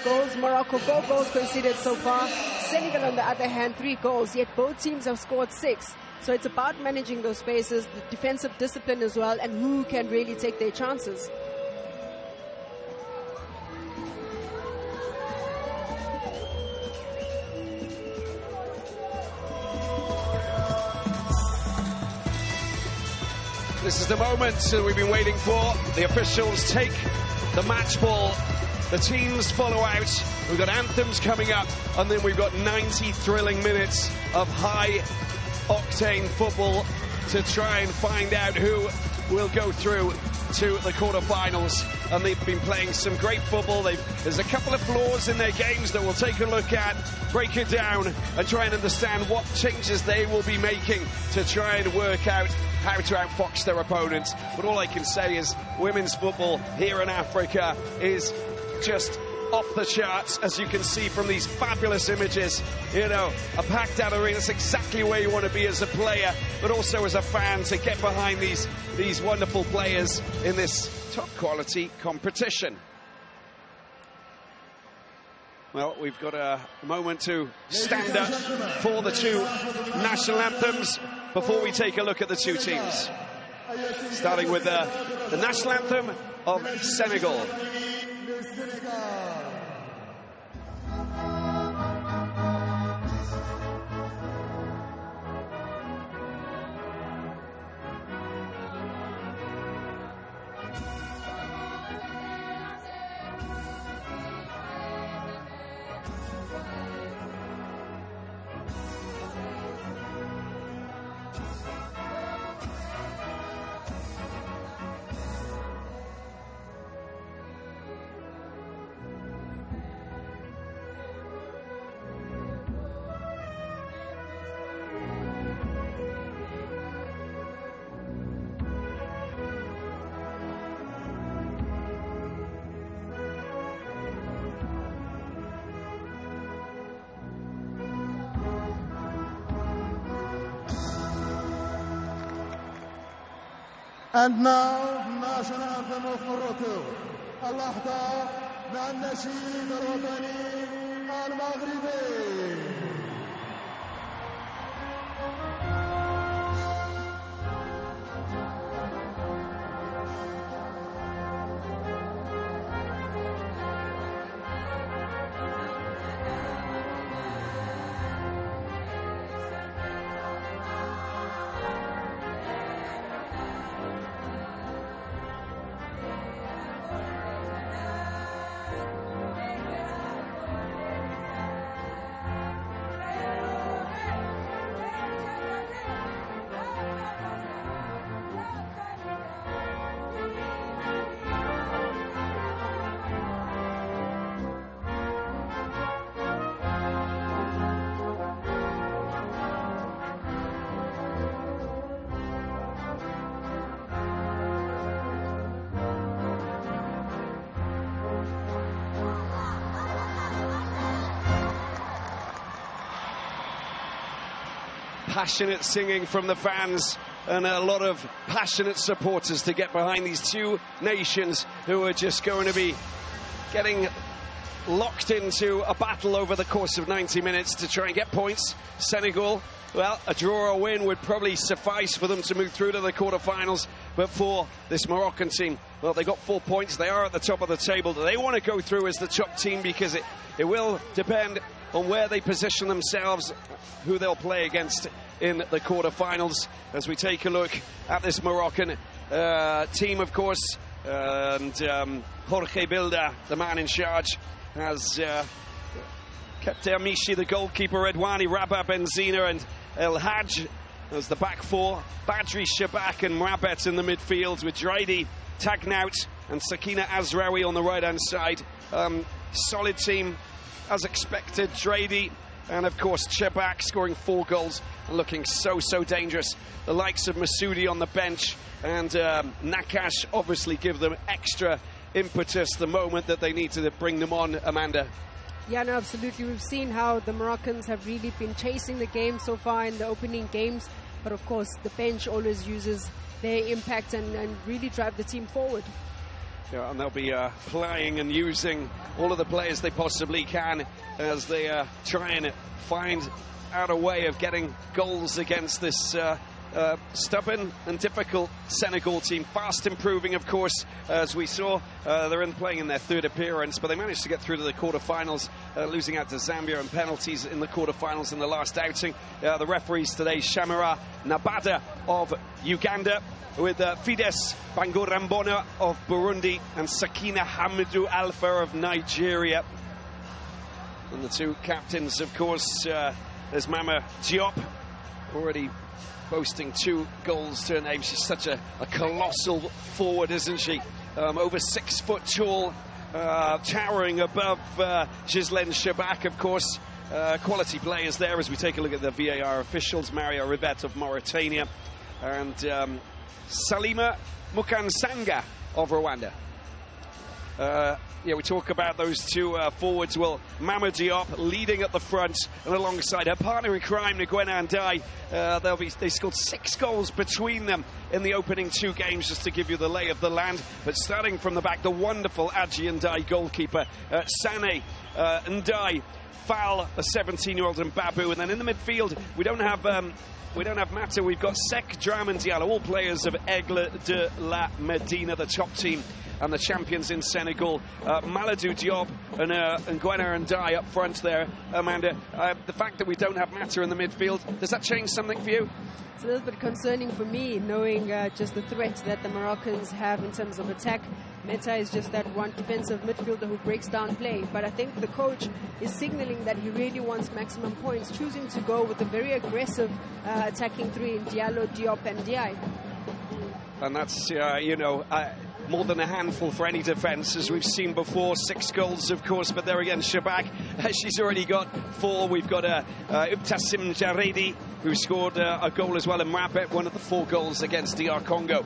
goals. Morocco 4 goals conceded so far. Senegal, on the other hand, 3 goals, yet both teams have scored 6. So it's about managing those spaces, the defensive discipline as well, and who can really take their chances. This is the moment we've been waiting for. The officials take the match ball. The teams follow out. We've got anthems coming up, and then we've got 90 thrilling minutes of high-octane football to try and find out who will go through to the quarterfinals. And they've been playing some great football. There's a couple of flaws in their games that we'll take a look at, break it down, and try and understand what changes they will be making to try and work out how to outfox their opponents. But all I can say is women's football here in Africa is just off the charts, as you can see from these fabulous images. You know, a packed out arena, that's exactly where you want to be as a player, but also as a fan, to get behind these wonderful players in this top quality competition. Well, we've got a moment to stand up for the 2 national anthems before we take a look at the 2 teams. Starting with the national anthem of Senegal. And now, national anthem of Morocco. اللحظة مع النشيد الوطني المغربي. Passionate singing from the fans and a lot of passionate supporters to get behind these 2 nations who are just going to be getting locked into a battle over the course of 90 minutes to try and get points. Senegal, well, a draw or a win would probably suffice for them to move through to the quarterfinals. But for this Moroccan team, well, they got 4 points. They are at the top of the table. They want to go through as the top team because it will depend on where they position themselves, who they'll play against in the quarterfinals. As we take a look at this Moroccan team, of course, and Jorge Bilda, the man in charge, has kept Amishi, the goalkeeper, Redouani, Rabat, Benzina, and El Hadj as the back 4. Badri, Shabak, and Mrabet in the midfield, with Draidi, Tagnout, and Sakina Azraoui on the right-hand side. Solid team, as expected. Draidi and, of course, Shabak scoring 4 goals and looking so dangerous. The likes of Masoudi on the bench and Nakash obviously give them extra impetus the moment that they need to bring them on, Amanda. Yeah, no, absolutely. We've seen how the Moroccans have really been chasing the game so far in the opening games. But, of course, the bench always uses their impact and really drive the team forward. Yeah, and they'll be flying and using all of the players they possibly can as they try and find out a way of getting goals against this stubborn and difficult Senegal team. Fast improving, of course, as we saw. They're playing in their third appearance, but they managed to get through to the quarterfinals, losing out to Zambia on penalties in the quarterfinals in the last outing. The referees today, Shamira Nabada of Uganda, with Fides Bangorambona of Burundi and Sakina Hamidou Alpha of Nigeria. And the two captains, of course, there's Mama Diop, already boasting 2 goals to her name. She's such a colossal forward, isn't she? Over 6 foot tall, towering above Ghislaine Chabak, of course. Quality players there as we take a look at the VAR officials. Mario Rivet of Mauritania and Salima Mukansanga of Rwanda. Yeah, we talk about those two forwards. Well, Mama Diop leading at the front, and alongside her partner in crime, Nguena Ndiaye. They scored 6 goals between them in the opening 2 games, just to give you the lay of the land. But starting from the back, the wonderful Adji Ndiaye goalkeeper, Sane Ndiaye, Fal, a 17-year-old, and Babu. And then in the midfield, we don't have Mata. We've got Sek, Draman Diallo, all players of Aigle de la Medina, the top team and the champions in Senegal. Maladou Diop and Nguena Ndiaye up front there, Amanda. The fact that we don't have Mata in the midfield, does that change something for you? It's a little bit concerning for me, knowing just the threat that the Moroccans have in terms of attack. Meta is just that one defensive midfielder who breaks down play, but I think the coach is signaling that he really wants maximum points, choosing to go with a very aggressive attacking 3 in Diallo, Diop and Ndiaye. And that's, more than a handful for any defence, as we've seen before. 6 goals, of course, but there again, Chabak, she's already got 4. We've got Ibtassim Jaredi, who scored a goal as well, and Mrabet, one of the 4 goals against DR Congo.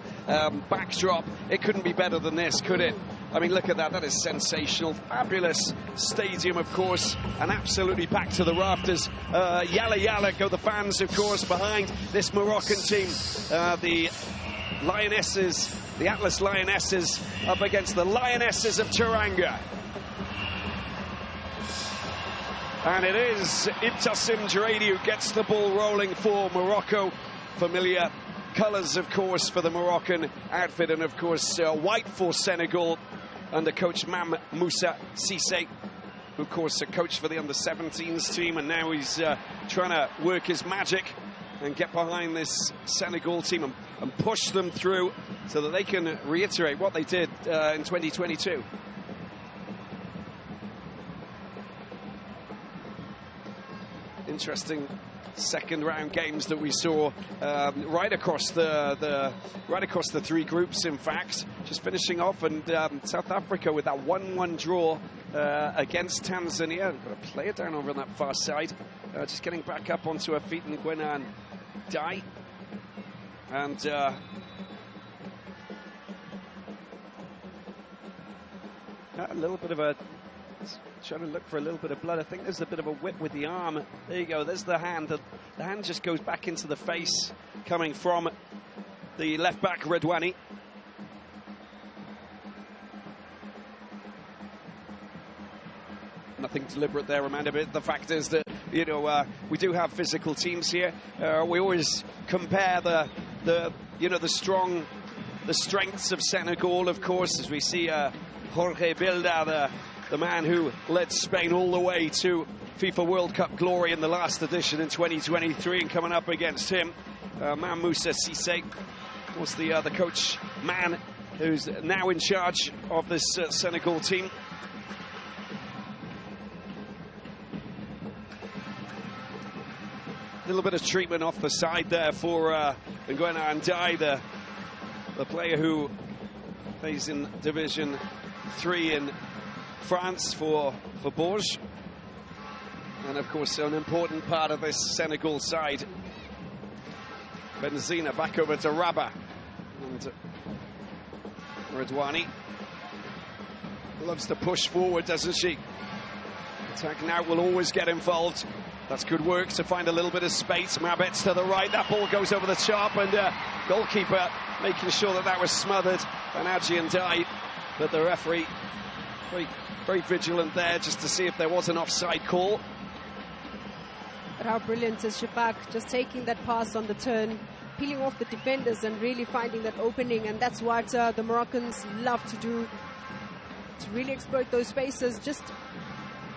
Backdrop, it couldn't be better than this, could it? I mean, look at that. That is sensational. Fabulous stadium, of course, and absolutely packed to the rafters. Yalla Yalla go the fans, of course, behind this Moroccan team. The Lionesses, the Atlas Lionesses, up against the Lionesses of Teranga. And it is Ibtassim Jaredi who gets the ball rolling for Morocco. Familiar colours, of course, for the Moroccan outfit, and of course white for Senegal under coach Mam Moussa Cissé, who of course a coach for the under-17s team, and now he's trying to work his magic and get behind this Senegal team and push them through so that they can reiterate what they did in 2022. Interesting second round games that we saw right across the 3 groups, in fact. Just finishing off, and South Africa with that 1-1 draw against Tanzania. Got a player down over on that far side, just getting back up onto her feet, and Nguena Ndiaye. And a little bit of a, trying to look for a little bit of blood. I think there's a bit of a whip with the arm. There you go, there's the hand. The hand just goes back into the face, coming from the left back, Redouani. Nothing deliberate there, Amanda, but the fact is that, we do have physical teams here. We always compare the strengths of Senegal, of course, as we see Jorge Bilda, the man who led Spain all the way to FIFA World Cup glory in the last edition in 2023, and coming up against him, Mam Moussa Cissé, of course, the coach man who's now in charge of this Senegal team. A little bit of treatment off the side there for Nguena Ndiaye, the player who plays in Division 3 in France for Bourges, and of course an important part of this Senegal side. Benzina back over to Rabat, and Redouani loves to push forward, doesn't she? Attack now will always get involved. That's good work to find a little bit of space. Mabet's to the right. That ball goes over the top, and goalkeeper making sure that was smothered. And Adji Ndiaye but the referee very vigilant there just to see if there was an offside call. But how brilliant is Shabak, just taking that pass on the turn, peeling off the defenders and really finding that opening, and that's what the Moroccans love to do, to really exploit those spaces, just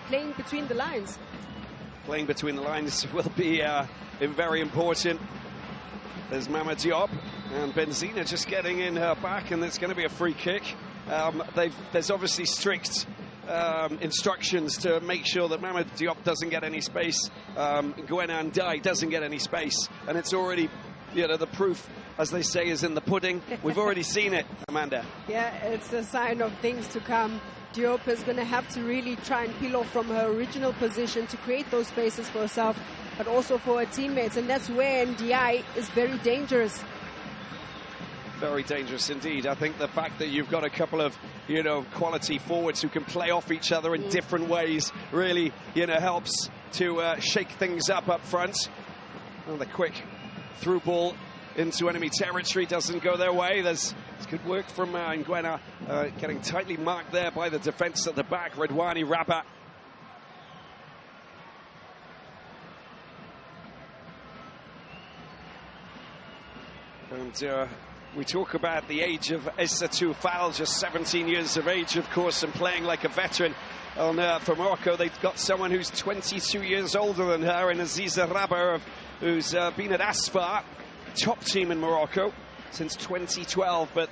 playing between the lines. Playing between the lines will be very important. There's Mama Diop and Benzina just getting in her back, and it's going to be a free kick. There's obviously strict instructions to make sure that Mama Diop doesn't get any space. Gwenan Dai doesn't get any space, and it's already, you know, the proof, as they say, is in the pudding. We've already seen it, Amanda. Yeah, it's a sign of things to come. Diop is going to have to really try and peel off from her original position to create those spaces for herself, but also for her teammates, and that's where Ndiaye is very dangerous. Very dangerous indeed. I think the fact that you've got a couple of, you know, quality forwards who can play off each other in different ways really, you know, helps to shake things up front. And the quick through ball into enemy territory doesn't go their way. It's good work from Nguena, getting tightly marked there by the defence at the back, Redwani Rabat. And we talk about the age of Essatou Fall, just 17 years of age, of course, and playing like a veteran. For Morocco, they've got someone who's 22 years older than her, in Aziza Rabah, who's been at Asfar, top team in Morocco since 2012, but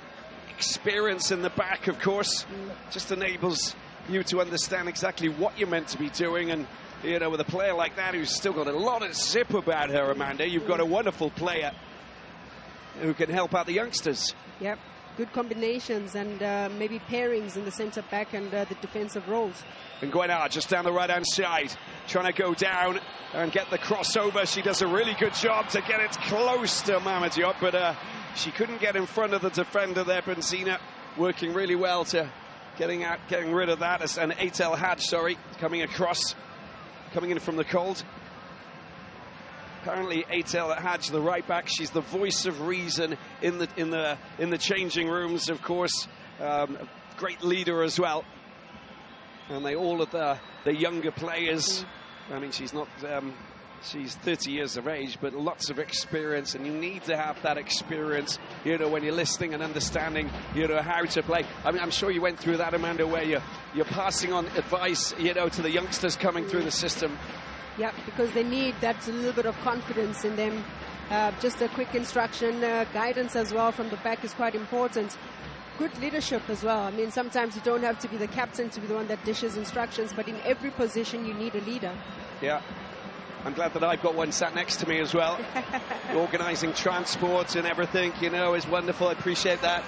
experience in the back, of course, just enables you to understand exactly what you're meant to be doing. And, you know, with a player like that who's still got a lot of zip about her, Amanda, you've got a wonderful player who can help out the youngsters. Yep, good combinations and maybe pairings in the centre back and the defensive roles. And Gwenar just down the right-hand side, trying to go down and get the crossover. She does a really good job to get it close to Mama Diop, but she couldn't get in front of the defender there. Benzina working really well to getting rid of that. And Eitel Hadj, coming across, coming in from the cold. Apparently, Eitel Hadj, the right back, she's the voice of reason in the changing rooms, of course. Great leader as well. And all of the younger players. I mean, she's not. She's 30 years of age, but lots of experience, and you need to have that experience, you know, when you're listening and understanding, you know, how to play. I mean, I'm sure you went through that, Amanda, where you're passing on advice, you know, to the youngsters coming through the system. Yeah, because they need that little bit of confidence in them. Just a quick instruction, guidance as well from the back is quite important. Good leadership as well. I mean, sometimes you don't have to be the captain to be the one that dishes instructions, but in every position you need a leader. Yeah. I'm glad that I've got one sat next to me as well. Organising transport and everything, you know, is wonderful. I appreciate that.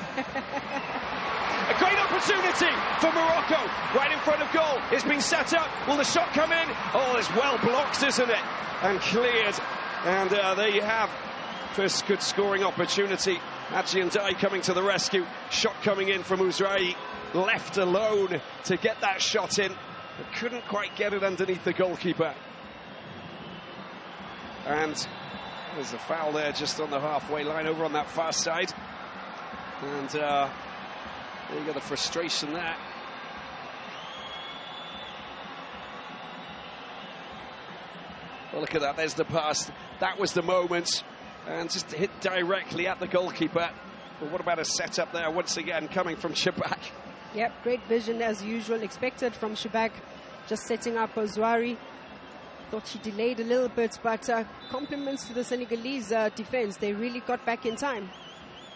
A great opportunity for Morocco, right in front of goal. It's been set up. Will the shot come in? Oh, it's well blocked, isn't it? And cleared. And there you have first good scoring opportunity. Adjian Dai coming to the rescue. Shot coming in from Uzrai, left alone to get that shot in, but couldn't quite get it underneath the goalkeeper. And there's a foul there just on the halfway line over on that far side. And there you go, the frustration there. Well, look at that, there's the pass. That was the moment. And just hit directly at the goalkeeper. But what about a setup there once again coming from Shabak? Yep, great vision as usual, expected from Shabak. Just setting up Ozwari. Thought she delayed a little bit, but compliments to the Senegalese defense. They really got back in time.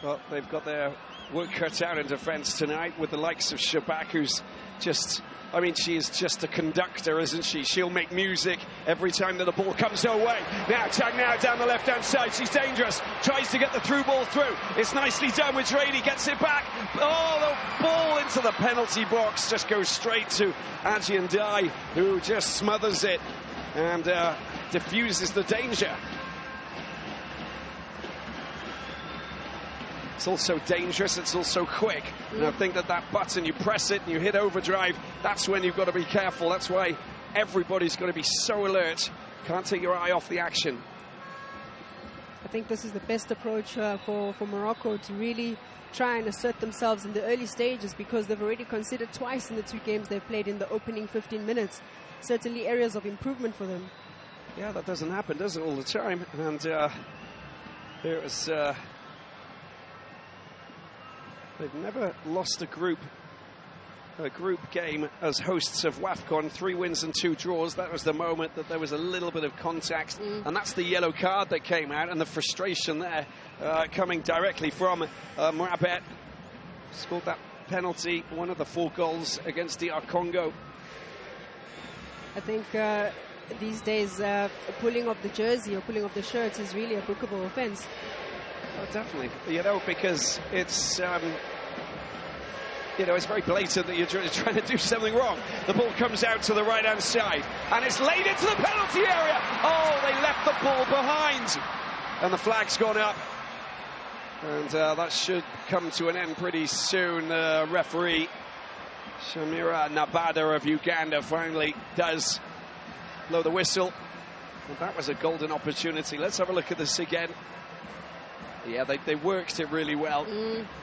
Well, they've got their work cut out in defense tonight with the likes of Shabak, who's just, I mean, she is just a conductor, isn't she? She'll make music every time that the ball comes her way. Now, tag now down the left-hand side. She's dangerous. Tries to get the through ball through. It's nicely done with Drady. Gets it back. Oh, the ball into the penalty box. Just goes straight to Adjian Dai, who just smothers it and diffuses the danger. It's also dangerous, it's also quick. And I think that button, you press it and you hit overdrive, that's when you've got to be careful. That's why everybody's got to be so alert. Can't take your eye off the action. I think this is the best approach for Morocco, to really try and assert themselves in the early stages, because they've already conceded twice in the 2 games they've played in the opening 15 minutes. Certainly areas of improvement for them. Yeah, that doesn't happen, does it, all the time? And here it was, they've never lost a group game as hosts of WAFCON. 3 wins and 2 draws. That was the moment that there was a little bit of contact, and that's the yellow card that came out, and the frustration there coming directly from Mourabet. Scored that penalty, one of the 4 goals against DR Congo. I think these days pulling off the jersey or pulling off the shirts is really a bookable offence. Oh, definitely, you know, because it's you know, it's very blatant that you're trying to do something wrong. The ball comes out to the right-hand side, and it's laid into the penalty area. Oh, they left the ball behind, and the flag's gone up. And that should come to an end pretty soon. Referee Shamira Nabada of Uganda finally does blow the whistle. And that was a golden opportunity. Let's have a look at this again. Yeah, they worked it really well.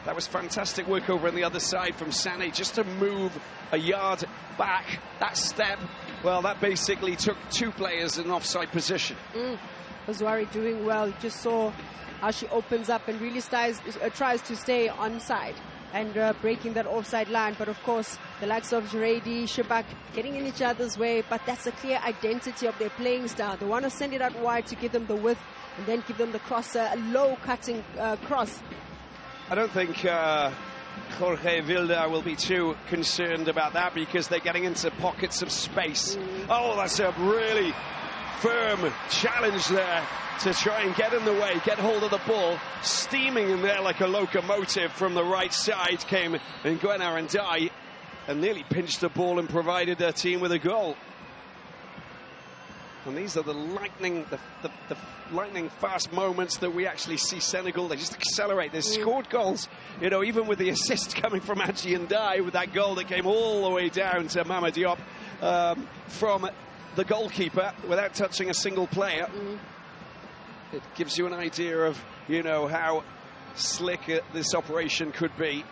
That was fantastic work over on the other side from Sané, just to move a yard back. That step, well, that basically took 2 players in an offside position. Ozwari doing well. Just saw how she opens up and really tries to stay onside and breaking that offside line. But of course, the likes of Juredi, Shabak getting in each other's way, but that's a clear identity of their playing style. They want to send it out wide to give them the width, and then give them the cross, a low cutting cross. I don't think Jorge Vilda will be too concerned about that, because they're getting into pockets of space. Oh, that's a really firm challenge there to try and get in the way, get hold of the ball. Steaming in there like a locomotive from the right side came Nguena and Dai, and nearly pinched the ball and provided their team with a goal. And these are the lightning fast moments that we actually see Senegal. They just accelerate. They scored goals, you know, even with the assist coming from Adji and Dai, with that goal that came all the way down to Mama Diop from the goalkeeper without touching a single player. It gives you an idea of, you know, how slick this operation could be.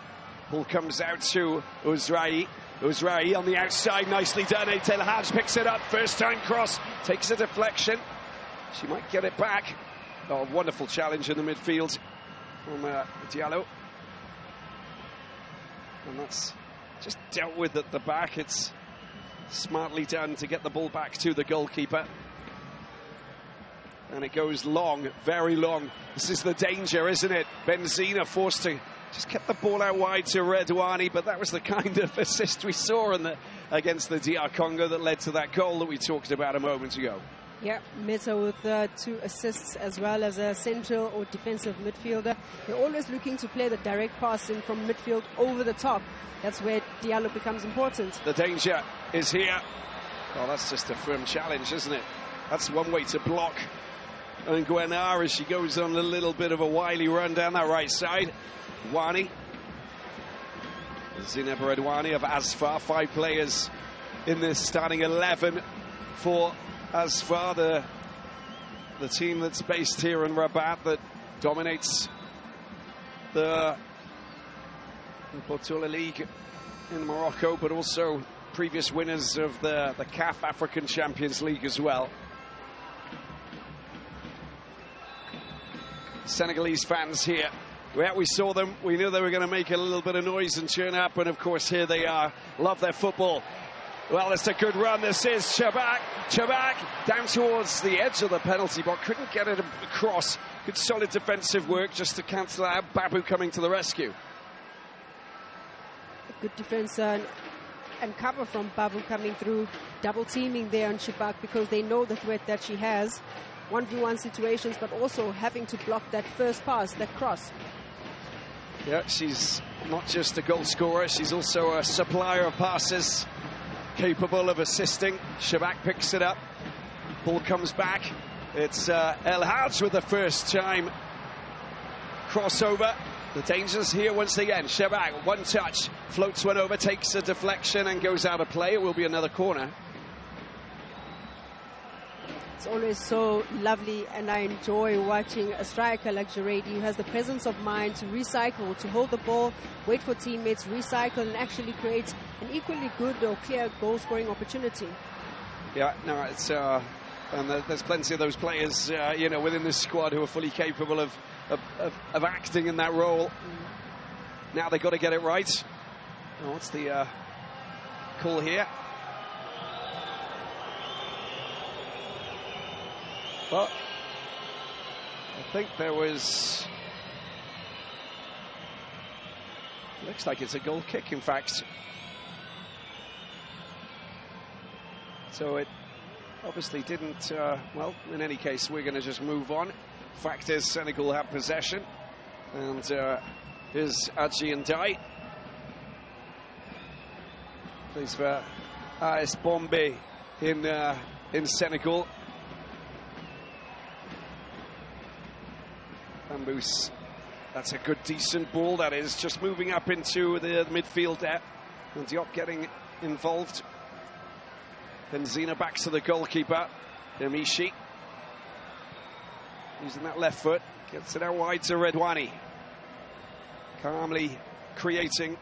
Ball comes out to Ozwari. Ozwari on the outside, nicely done. El Hadj picks it up, first time cross, takes a deflection. She might get it back. Oh, wonderful challenge in the midfield from Diallo. And that's just dealt with at the back. It's smartly done to get the ball back to the goalkeeper. And it goes long, very long. This is the danger, isn't it? Benzina forced to just get the ball out wide to Redouane, but that was the kind of assist we saw against the DR Congo that led to that goal that we talked about a moment ago. Yeah, Meta with 2 assists, as well as a central or defensive midfielder. They're always looking to play the direct pass in from midfield over the top. That's where Diallo becomes important. The danger is here. Oh, that's just a firm challenge, isn't it? That's one way to block Nguena as she goes on a little bit of a wily run down that right side. Wani, Zineb Redouane of Asfar, 5 players in this starting 11 for Asfar, the team that's based here in Rabat, that dominates the Botola League in Morocco, but also previous winners of the CAF African Champions League as well. Senegalese fans here. Yeah, we saw them. We knew they were going to make a little bit of noise and turn up, and of course here they are. Love their football. Well, it's a good run. This is Shabak. Shabak down towards the edge of the penalty box. Couldn't get it across. Good solid defensive work just to cancel out. Babu coming to the rescue. Good defense and cover from Babu coming through. Double teaming there on Shabak, because they know the threat that she has. 1v1 situations, but also having to block that first pass, that cross. Yeah, she's not just a goal scorer, she's also a supplier of passes, capable of assisting. Shabak picks it up, ball comes back. It's El Hadj with the first time crossover. The danger's here once again. Shabak, one touch, floats one over, takes a deflection and goes out of play. It will be another corner. It's always so lovely, and I enjoy watching a striker like Gerardi who has the presence of mind to recycle, to hold the ball, wait for teammates, recycle, and actually create an equally good or clear goal-scoring opportunity. Yeah, no, it's and there's plenty of those players, you know, within this squad who are fully capable of acting in that role. Now they've got to get it right. Oh, what's the call here? Well, I think there was... Looks like it's a goal kick, in fact. So it obviously didn't... well, in any case, we're going to just move on. Fact is, Senegal have possession. And here's Adji and Dai. Plays for AS Bombay in Senegal. Bamboos, that's a good, decent ball, that is. Just moving up into the midfield there. And Diop getting involved. Benzina back to the goalkeeper, Demishi. Using that left foot, gets it out wide to Redouane. Calmly creating,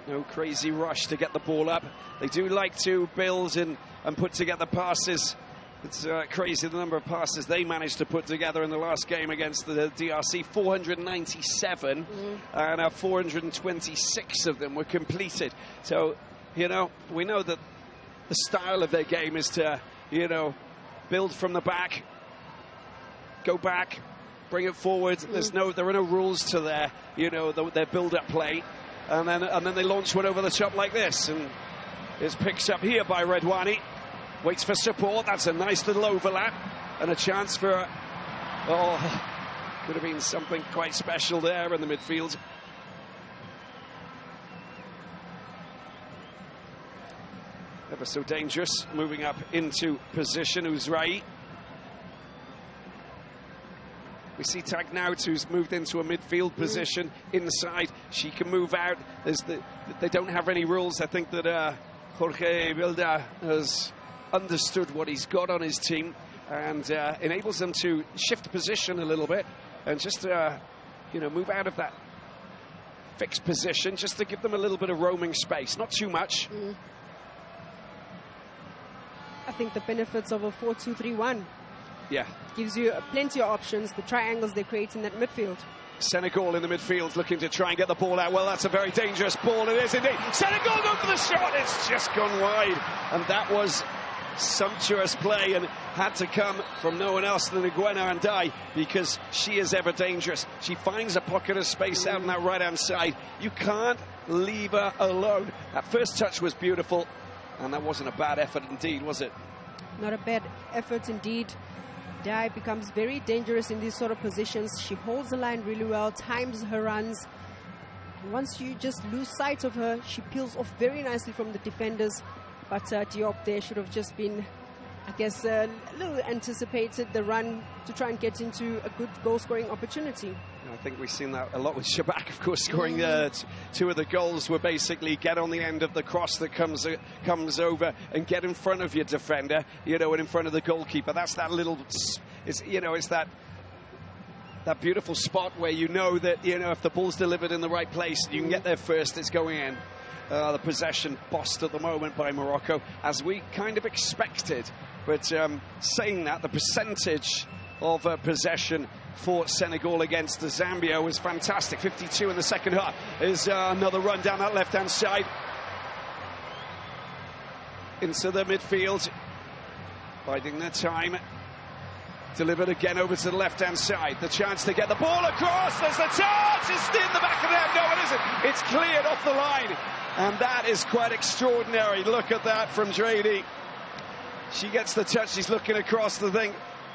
no crazy rush to get the ball up. They do like to build and put together passes. It's crazy the number of passes they managed to put together in the last game against the DRC. 497, and 426 of them were completed. So, you know, we know that the style of their game is to, you know, build from the back, go back, bring it forward. There are no rules to their, you know, their build-up play, and then they launch one over the top like this, and it's picked up here by Redouane. Waits for support. That's a nice little overlap and a chance for... Oh, could have been something quite special there in the midfield. Ever so dangerous. Moving up into position, Ouzrahi. We see Tagnaut, who's moved into a midfield position inside. She can move out. They don't have any rules. I think that Jorge Bilda has understood what he's got on his team, and enables them to shift position a little bit and just you know, move out of that fixed position, just to give them a little bit of roaming space, not too much. I think the benefits of a 4-2-3-1. Yeah, gives you plenty of options. The triangles they create in that midfield. Senegal in the midfield looking to try and get the ball out. Well, that's a very dangerous ball. It is indeed. Senegal go for the shot. It's just gone wide, and that was sumptuous play, and had to come from no one else than Nguema Ndai, because she is ever dangerous. She finds a pocket of space out on that right-hand side. You can't leave her alone. That first touch was beautiful, and that wasn't a bad effort indeed, was it? Not a bad effort indeed. Ndai becomes very dangerous in these sort of positions. She holds the line really well, times her runs. And once you just lose sight of her, she peels off very nicely from the defenders. But Diop there should have just been, I guess, a little anticipated the run to try and get into a good goal-scoring opportunity. I think we've seen that a lot with Shabak, of course, scoring two of the goals were basically get on the end of the cross that comes over and get in front of your defender, you know, and in front of the goalkeeper. That's that little, you know, it's that beautiful spot where you know that, you know, if the ball's delivered in the right place, you can get there first, it's going in. The possession bossed at the moment by Morocco, as we kind of expected. But saying that, the percentage of possession for Senegal against Zambia was fantastic. 52 in the second half. Is another run down that left-hand side into the midfield, biding their time. Delivered again over to the left-hand side. The chance to get the ball across. There's the chance. It's in the back of the net. No, it isn't. It's cleared off the line. And that is quite extraordinary. Look at that from Gerardi. She gets the touch. She's looking across the thing.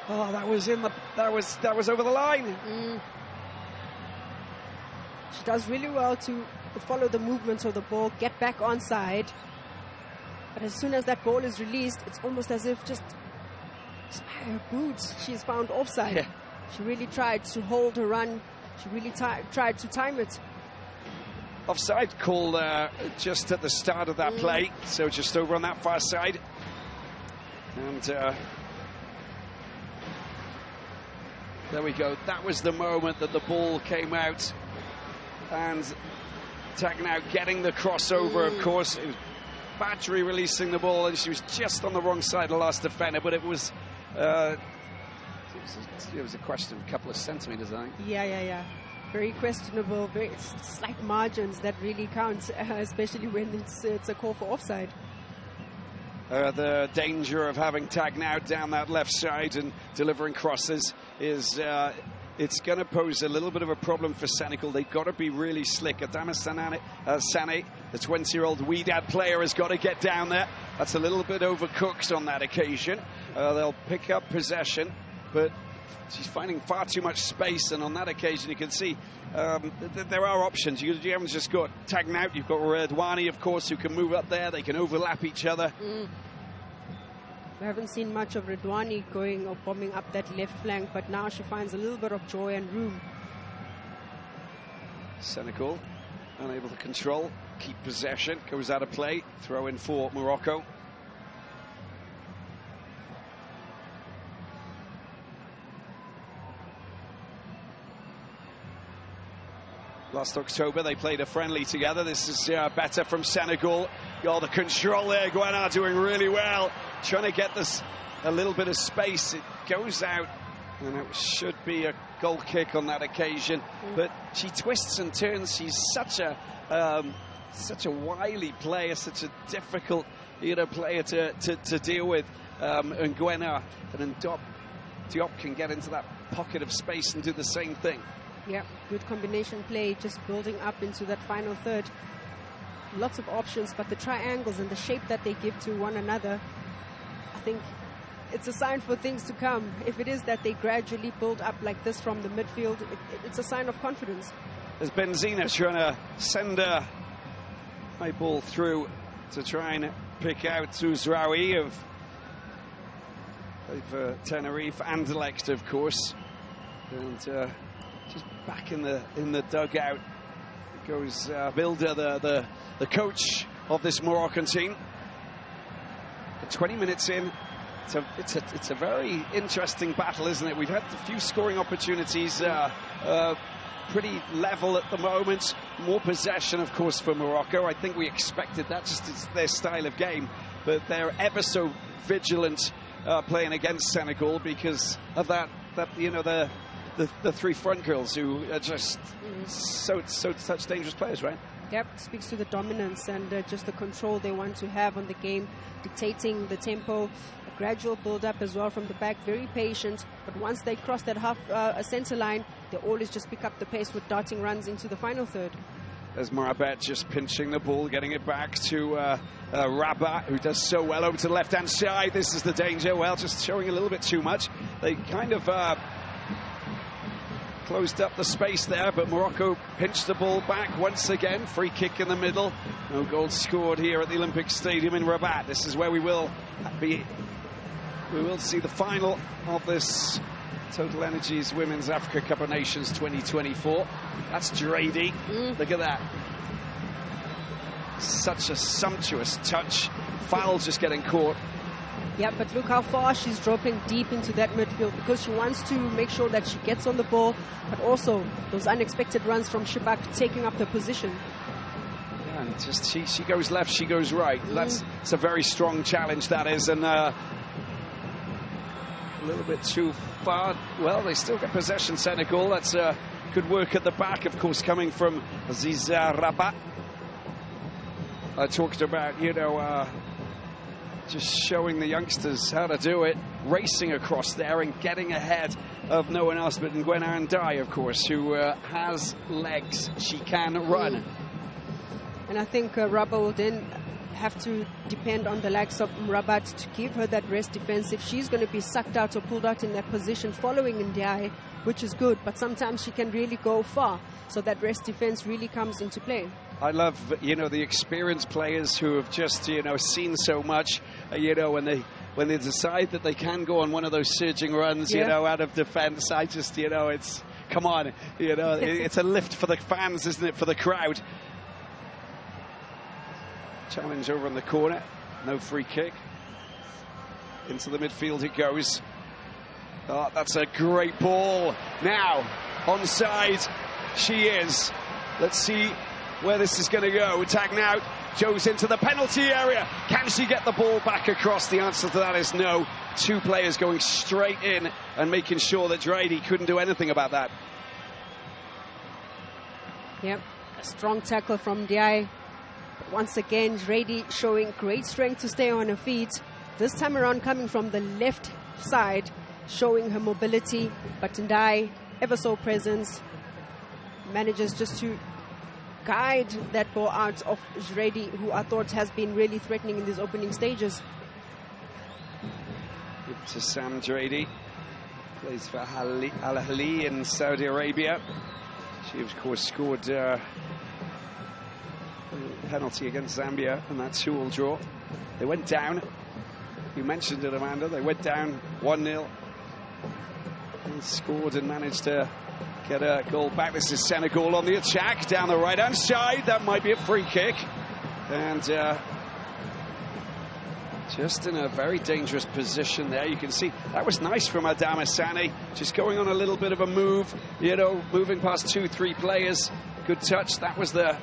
Oh, that was over the line. She does really well to follow the movements of the ball, get back onside. But as soon as that ball is released, it's almost as if just by her boots, she's found offside. Yeah. She really tried to hold her run. She really tried to time it. Offside call just at the start of that play, so just over on that far side. And There we go. That was the moment that the ball came out, and Tagnout getting the crossover, of course. It was Badgery releasing the ball, and she was just on the wrong side of the last defender, but it was a question of a couple of centimetres, I think. Yeah. Very questionable, very slight margins that really count, especially when it's a call for offside. The danger of having Tagnout down that left side and delivering crosses is it's going to pose a little bit of a problem for Senegal. They've got to be really slick. Adama Sane, the 20-year-old Wydad player, has got to get down there. That's a little bit overcooked on that occasion. They'll pick up possession, but she's finding far too much space, and on that occasion you can see there are options. You haven't just got Tagnout, you've got Redouani, of course, who can move up there. They can overlap each other. We haven't seen much of Redouani going or bombing up that left flank, but now she finds a little bit of joy and room. Senegal unable to control, keep possession, goes out of play, throw in for Morocco. Last October they played a friendly together. This is better from Senegal. Got the control there. Gwenar doing really well, trying to get this a little bit of space. It goes out, and it should be a goal kick on that occasion. But she twists and turns. She's such a wily player, such a difficult player to deal with. And Gwenar and Diop can get into that pocket of space and do the same thing. Yeah, good combination play, just building up into that final third. Lots of options, but the triangles and the shape that they give to one another, I think it's a sign for things to come. If it is that they gradually build up like this from the midfield, it's a sign of confidence. There's Benzina trying to send a high ball through to try and pick out Zouzraoui of Tenerife, Anderlecht, of course. And just back in the dugout goes Bilder, the coach of this Moroccan team. 20 minutes in, it's a very interesting battle, isn't it? We've had a few scoring opportunities, pretty level at the moment. More possession, of course, for Morocco. I think we expected that, just it's their style of game, but they're ever so vigilant playing against Senegal because of that the three front girls who are just such dangerous players, right? Yep, speaks to the dominance and just the control they want to have on the game, dictating the tempo, a gradual build-up as well from the back, very patient, but once they cross that center line, they always just pick up the pace with darting runs into the final third. There's Morabet just pinching the ball, getting it back to Rabat, who does so well over to the left-hand side. This is the danger. Well, just showing a little bit too much. They kind of closed up the space there, but Morocco pinched the ball back once again. Free kick in the middle. No goal scored here at the Olympic Stadium in Rabat. This is where we will see the final of this Total Energies Women's Africa Cup of Nations 2024. That's Drady. Look at that. Such a sumptuous touch. Foul just getting caught. Yeah, but look how far she's dropping deep into that midfield because she wants to make sure that she gets on the ball, but also those unexpected runs from Shibak taking up the position. Yeah, and just she goes left, she goes right. It's a very strong challenge, that is, and a little bit too far. Well, they still get possession, Senegal. That's good work at the back, of course, coming from Aziza Rabat. I talked about, just showing the youngsters how to do it, racing across there and getting ahead of no one else but Gwenar Ndiaye, of course, who has legs. She can run. And I think Rabat will then have to depend on the likes of Rabat to give her that rest defense if she's going to be sucked out or pulled out in that position following Ndiaye, which is good, but sometimes she can really go far, so that rest defense really comes into play. I love, the experienced players who have just, seen so much, when they decide that they can go on one of those surging runs, out of defense. I just, it's, come on, it's a lift for the fans, isn't it, for the crowd. Challenge over in the corner, no free kick. Into the midfield it goes. Oh, that's a great ball. Now, onside she is. Let's see where this is going to go. Tag now. Joe's into the penalty area. Can she get the ball back across? The answer to that is no. Two players going straight in and making sure that Drady couldn't do anything about that. Yep, a strong tackle from Ndiaye. But once again, Drady showing great strength to stay on her feet. This time around coming from the left side, showing her mobility. But Ndiaye, ever so present, manages just to guide that ball out of Drady, who I thought has been really threatening in these opening stages. To Sam Drady, plays for Al Ahly in Saudi Arabia. She, of course, scored a penalty against Zambia in that 2-2 draw. They went down. You mentioned it, Amanda. They went down 1-0 and scored and managed to get a goal back. This is Senegal on the attack down the right-hand side. That might be a free kick. And just in a very dangerous position there. You can see that was nice from Adama Sane, just going on a little bit of a move, you know, moving past 2-3 players. Good touch. That was the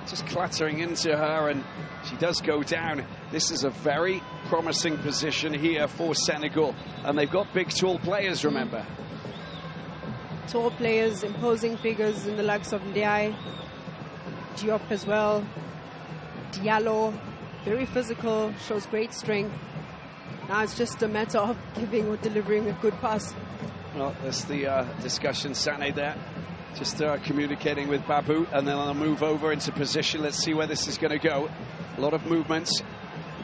just clattering into her, and she does go down. This is a very promising position here for Senegal, and they've got big, tall players, remember. Tall players, imposing figures in the likes of Ndiaye, Diop as well, Diallo, very physical, shows great strength. Now it's just a matter of giving or delivering a good pass. Well, that's the discussion. Sane there, just communicating with Babu, and then I'll move over into position. Let's see where this is going to go. A lot of movements.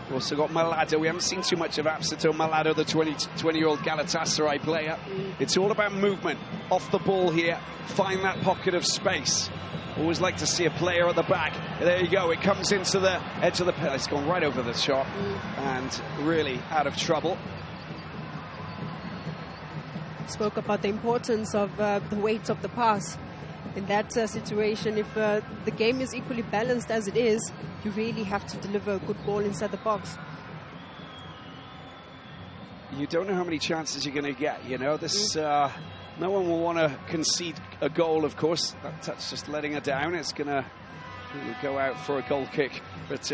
We've also got Malado. We haven't seen too much of Absato Malado, the 20-year-old Galatasaray player. It's all about movement. Off the ball here. Find that pocket of space. Always like to see a player at the back. There you go. It comes into the edge of the penalty. It's gone right over the shot and really out of trouble. Spoke about the importance of the weight of the pass. In that situation, if the game is equally balanced as it is, you really have to deliver a good ball inside the box. You don't know how many chances you're going to get, you know. This no one will want to concede a goal, of course. That's just letting her down. It's going to go out for a goal kick. But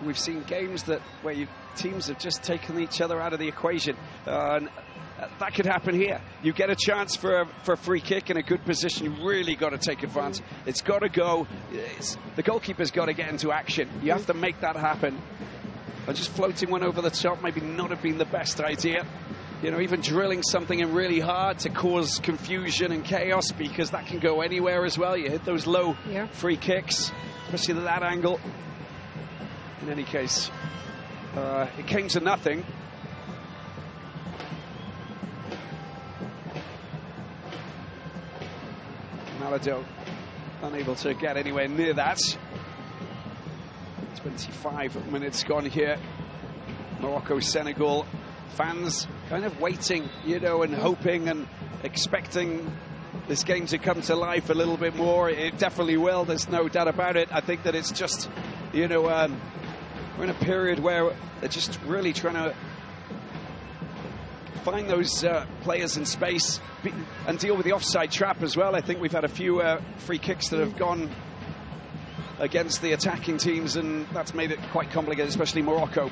we've seen games where teams have just taken each other out of the equation. And that could happen here. You get a chance for a free kick in a good position. You really got to take advantage. It's got to go. The goalkeeper's got to get into action. You have to make that happen. And just floating one over the top maybe not have been the best idea. You know, even drilling something in really hard to cause confusion and chaos, because that can go anywhere as well. You hit those low free kicks, especially at that angle. In any case, it came to nothing. Malado unable to get anywhere near that. 25 minutes gone here. Morocco, Senegal. Fans kind of waiting, you know, and hoping and expecting this game to come to life a little bit more. It definitely will, there's no doubt about it. I think that it's just, you know, we're in a period where they're just really trying to find those players in space and deal with the offside trap as well. I think we've had a few free kicks that have gone against the attacking teams, and that's made it quite complicated, especially Morocco.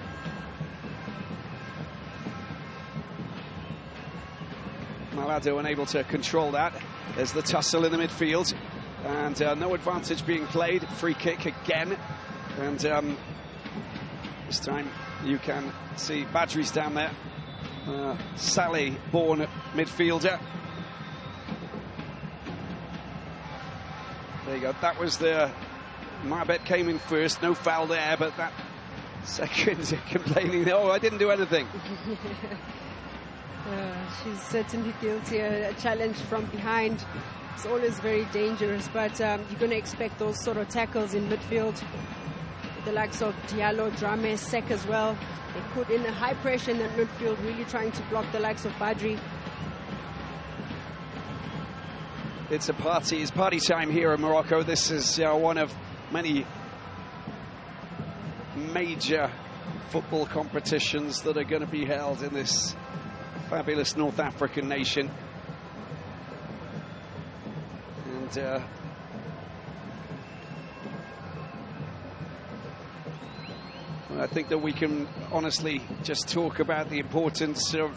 Malado unable to control that. There's the tussle in the midfield, and no advantage being played. Free kick again, and this time you can see Badri's down there. Saleh-born midfielder. There you go. That was the Marbet came in first. No foul there, but that second complaining. Oh, I didn't do anything. She's certainly guilty. A challenge from behind is always very dangerous, but you're going to expect those sort of tackles in midfield. The likes of Diallo, Drame, Sek as well. They put in a high pressure in the midfield, really trying to block the likes of Badri. It's party time here in Morocco. This is one of many major football competitions that are going to be held in this fabulous North African nation. And I think that we can honestly just talk about the importance of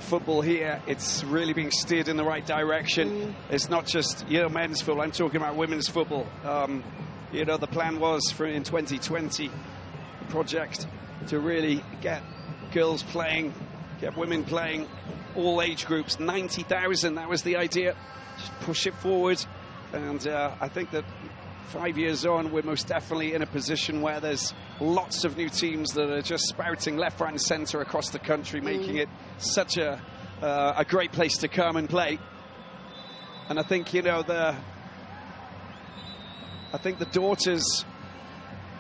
football here. It's really being steered in the right direction. It's not just men's football. I'm talking about women's football. The plan was for in 2020 project to really get girls playing, get women playing, all age groups. 90,000. That was the idea. Just push it forward, and I think that 5 years on, we're most definitely in a position where there's lots of new teams that are just sprouting left, right and centre across the country, making it such a great place to come and play. And I think, the daughters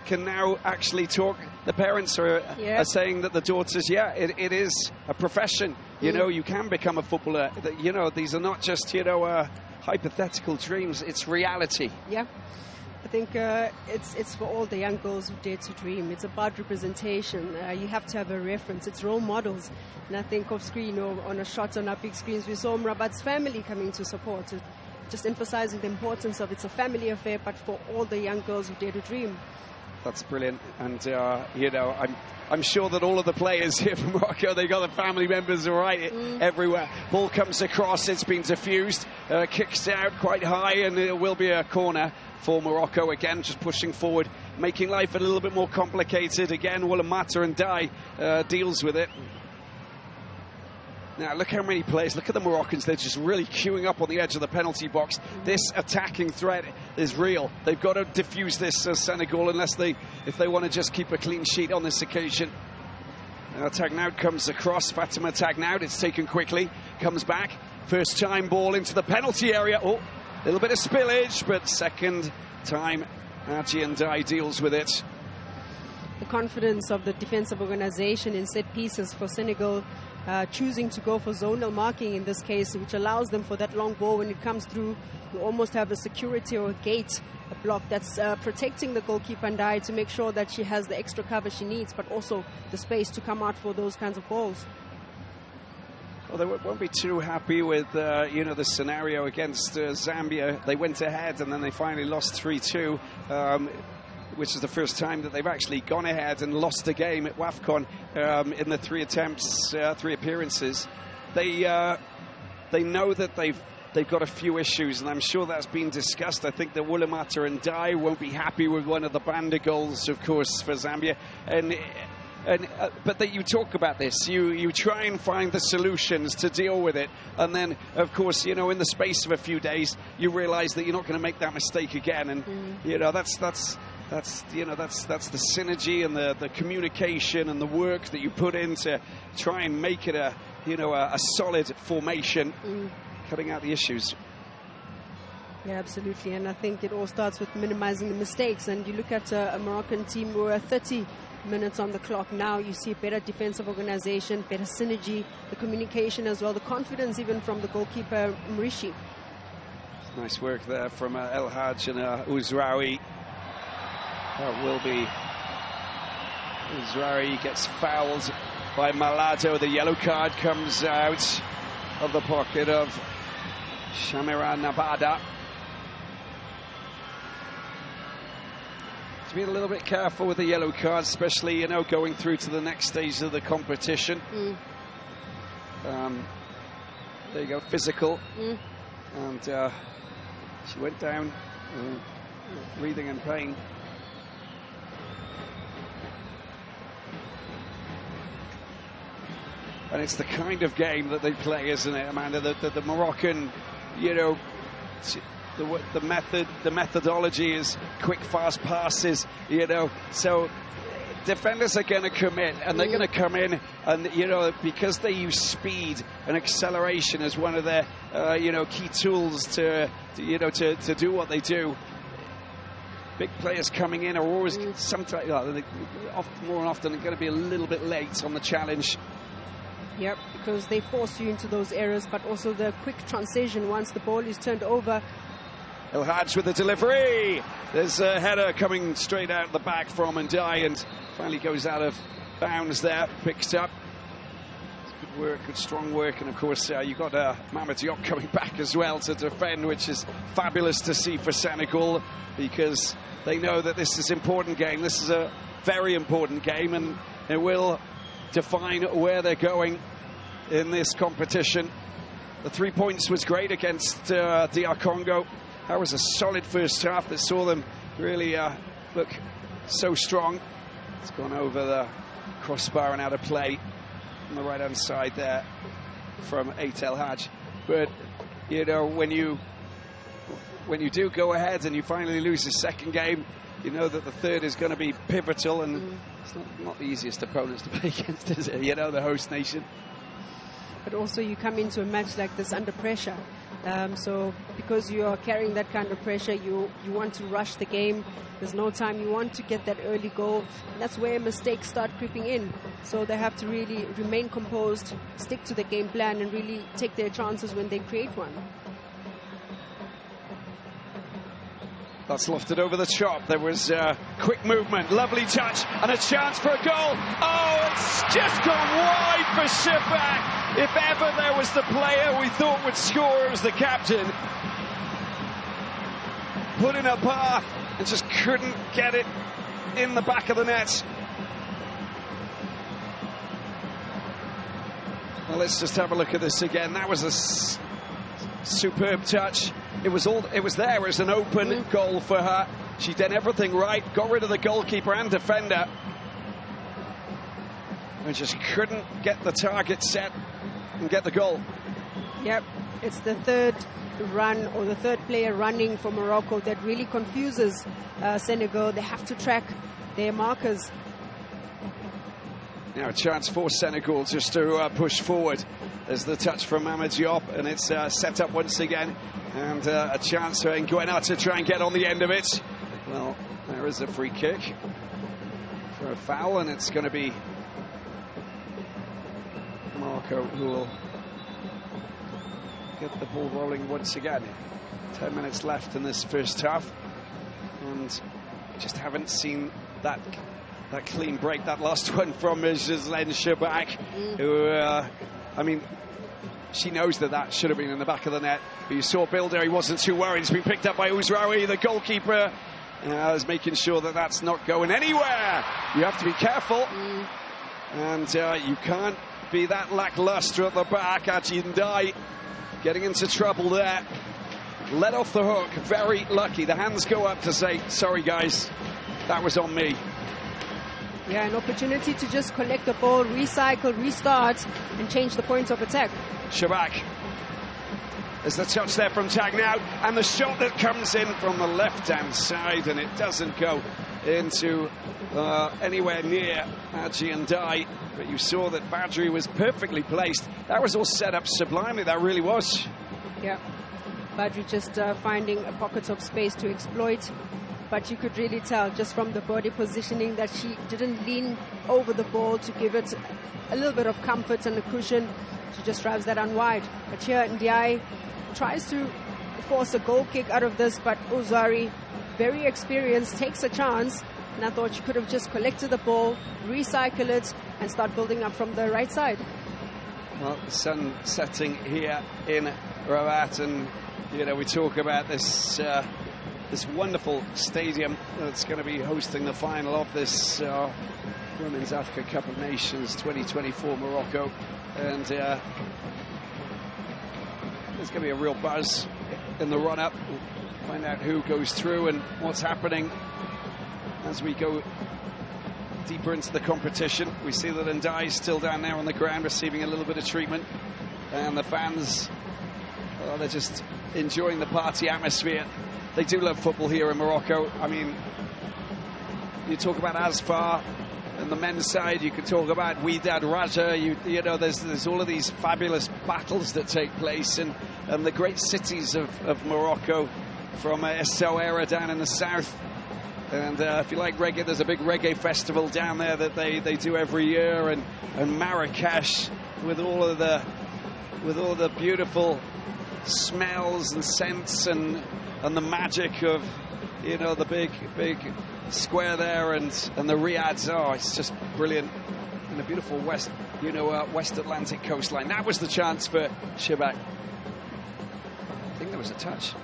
can now actually talk. The parents are saying that the daughters, it is a profession. You can become a footballer. These are not just, hypothetical dreams. It's reality. Yeah. I think it's for all the young girls who dare to dream. It's about representation. You have to have a reference. It's role models. And I think off screen or on a shot on our big screens, we saw Mrabat's family coming to support. Just emphasizing the importance of it's a family affair, but for all the young girls who dare to dream. That's brilliant. And, I'm sure that all of the players here from Morocco, they got the family members right everywhere. Ball comes across, it's been diffused, kicks out quite high, and it will be a corner for Morocco again, just pushing forward, making life a little bit more complicated. Again, Oulamata and Dai deals with it. Now, look how many players, look at the Moroccans, they're just really queuing up on the edge of the penalty box. This attacking threat is real. They've got to diffuse this Senegal if they want to just keep a clean sheet on this occasion. Tagnout comes across, Fatima Tagnout, it's taken quickly, comes back, first time ball into the penalty area. Oh, a little bit of spillage, but second time, Aji and Dai deals with it. The confidence of the defensive organization in set pieces for Senegal, choosing to go for zonal marking in this case, which allows them for that long ball when it comes through. You almost have a security or a gate, a block that's protecting the goalkeeper and Dai to make sure that she has the extra cover she needs, but also the space to come out for those kinds of balls. Well, they won't be too happy with, the scenario against Zambia. They went ahead and then they finally lost 3-2, which is the first time that they've actually gone ahead and lost a game at WAFCON in the 3 attempts, 3 appearances. They know that they've got a few issues, and I'm sure that's been discussed. I think that Oulamata and Dai won't be happy with one of the Banda goals, of course, for Zambia. But that you talk about this, you try and find the solutions to deal with it, and then of course in the space of a few days you realize that you're not going to make that mistake again, and that's the synergy and the communication and the work that you put in to try and make it a solid formation, cutting out the issues. Yeah, absolutely, and I think it all starts with minimizing the mistakes. And you look at a Moroccan team who are 30 minutes on the clock now. You see better defensive organization, better synergy, the communication as well, the confidence even from the goalkeeper Mrishi. Nice work there from El Hadj and Ouzraoui. That will be Ouzraoui gets fouled by Malado. The yellow card comes out of the pocket of Shamira Nabada. To be a little bit careful with the yellow cards, especially going through to the next stage of the competition. There you go, physical, and she went down, breathing in pain. And it's the kind of game that they play, isn't it, Amanda? The Moroccan, the methodology is quick, fast passes, so defenders are going to commit, and they're going to come in, and because they use speed and acceleration as one of their key tools to do what they do. Big players coming in are always sometimes, more often, going to be a little bit late on the challenge. Yep, because they force you into those areas, but also the quick transition once the ball is turned over. El Hadj with the delivery. There's a header coming straight out the back from Ndai, and finally goes out of bounds there. Picks up. work, good strong work, and of course you've got Mamadou Diop coming back as well to defend, which is fabulous to see for Senegal, because they know that this is an important game. This is a very important game, and it will define where they're going in this competition. The 3 points was great against DR Congo. That was a solid first half that saw them really look so strong. It's gone over the crossbar and out of play on the right-hand side there from El Hadj. But, you know, when you do go ahead and you finally lose the second game, you know that the third is going to be pivotal, and it's not the easiest opponents to play against, is it? You know, the host nation. But also you come into a match like this under pressure. So because you are carrying that kind of pressure, you want to rush the game. There's no time. You want to get that early goal. And that's where mistakes start creeping in. So they have to really remain composed, stick to the game plan, and really take their chances when they create one. That's lofted over the top. There was quick movement, lovely touch, and a chance for a goal. Oh, it's just gone wide for Shabak. If ever there was the player we thought would score, it was the captain. Put in a path and just couldn't get it in the back of the net. Well, let's just have a look at this again. That was a superb touch. It was there as an open goal for her. She did everything right, got rid of the goalkeeper and defender, and just couldn't get the target set and get the goal. Yep, it's the third run, or the third player running for Morocco, that really confuses Senegal. They have to track their markers. Now a chance for Senegal just to push forward. There's the touch from Mamadou Diop, and it's set up once again, and a chance for Nguena to try and get on the end of it. Well, there is a free kick for a foul, and it's going to be Morocco who will get the ball rolling once again. 10 minutes left in this first half, and just haven't seen that clean break. That last one from Ghislaine Shabak, who, I mean, she knows that should have been in the back of the net. But you saw Bilder, he wasn't too worried. It's been picked up by Ouzraoui, the goalkeeper. Is making sure that that's not going anywhere. You have to be careful. And you can't be that lackluster at the back. Ajindai getting into trouble there. Let off the hook, very lucky. The hands go up to say, sorry guys, that was on me. Yeah, an opportunity to just collect the ball, recycle, restart, and change the points of attack. Shabak. There's the touch there from Tagnout, and the shot that comes in from the left-hand side, and it doesn't go into anywhere near Ajindai. But you saw that Badri was perfectly placed. That was all set up sublimely, that really was. Yeah, Badri just finding a pocket of space to exploit. But you could really tell just from the body positioning that she didn't lean over the ball to give it a little bit of comfort and a cushion. She just drives that on wide. But here Ndiaye tries to force a goal kick out of this, but Ouzraoui, very experienced, takes a chance. And I thought she could have just collected the ball, recycle it, and start building up from the right side. Well, the sun setting here in Rabat, and you know, we talk about this this wonderful stadium that's going to be hosting the final of this Women's Africa Cup of Nations 2024 Morocco, and there's going to be a real buzz in the run-up. We'll find out who goes through and what's happening as we go deeper into the competition. We see that Ndiaye is still down there on the ground receiving a little bit of treatment, and the fans, well, they're just enjoying the party atmosphere. They do love football here in Morocco. I mean, you talk about Asfar and the men's side, you could talk about Wydad Raja, you know, there's all of these fabulous battles that take place, and the great cities of Morocco, from Essaouira down in the south. And if you like reggae, there's a big reggae festival down there that they do every year, and Marrakesh with all of the beautiful smells and scents and the magic of, you know, the big square there, and the riads. Oh, it's just brilliant. in the beautiful West Atlantic coastline. That was the chance for Shabak. I think there was a touch.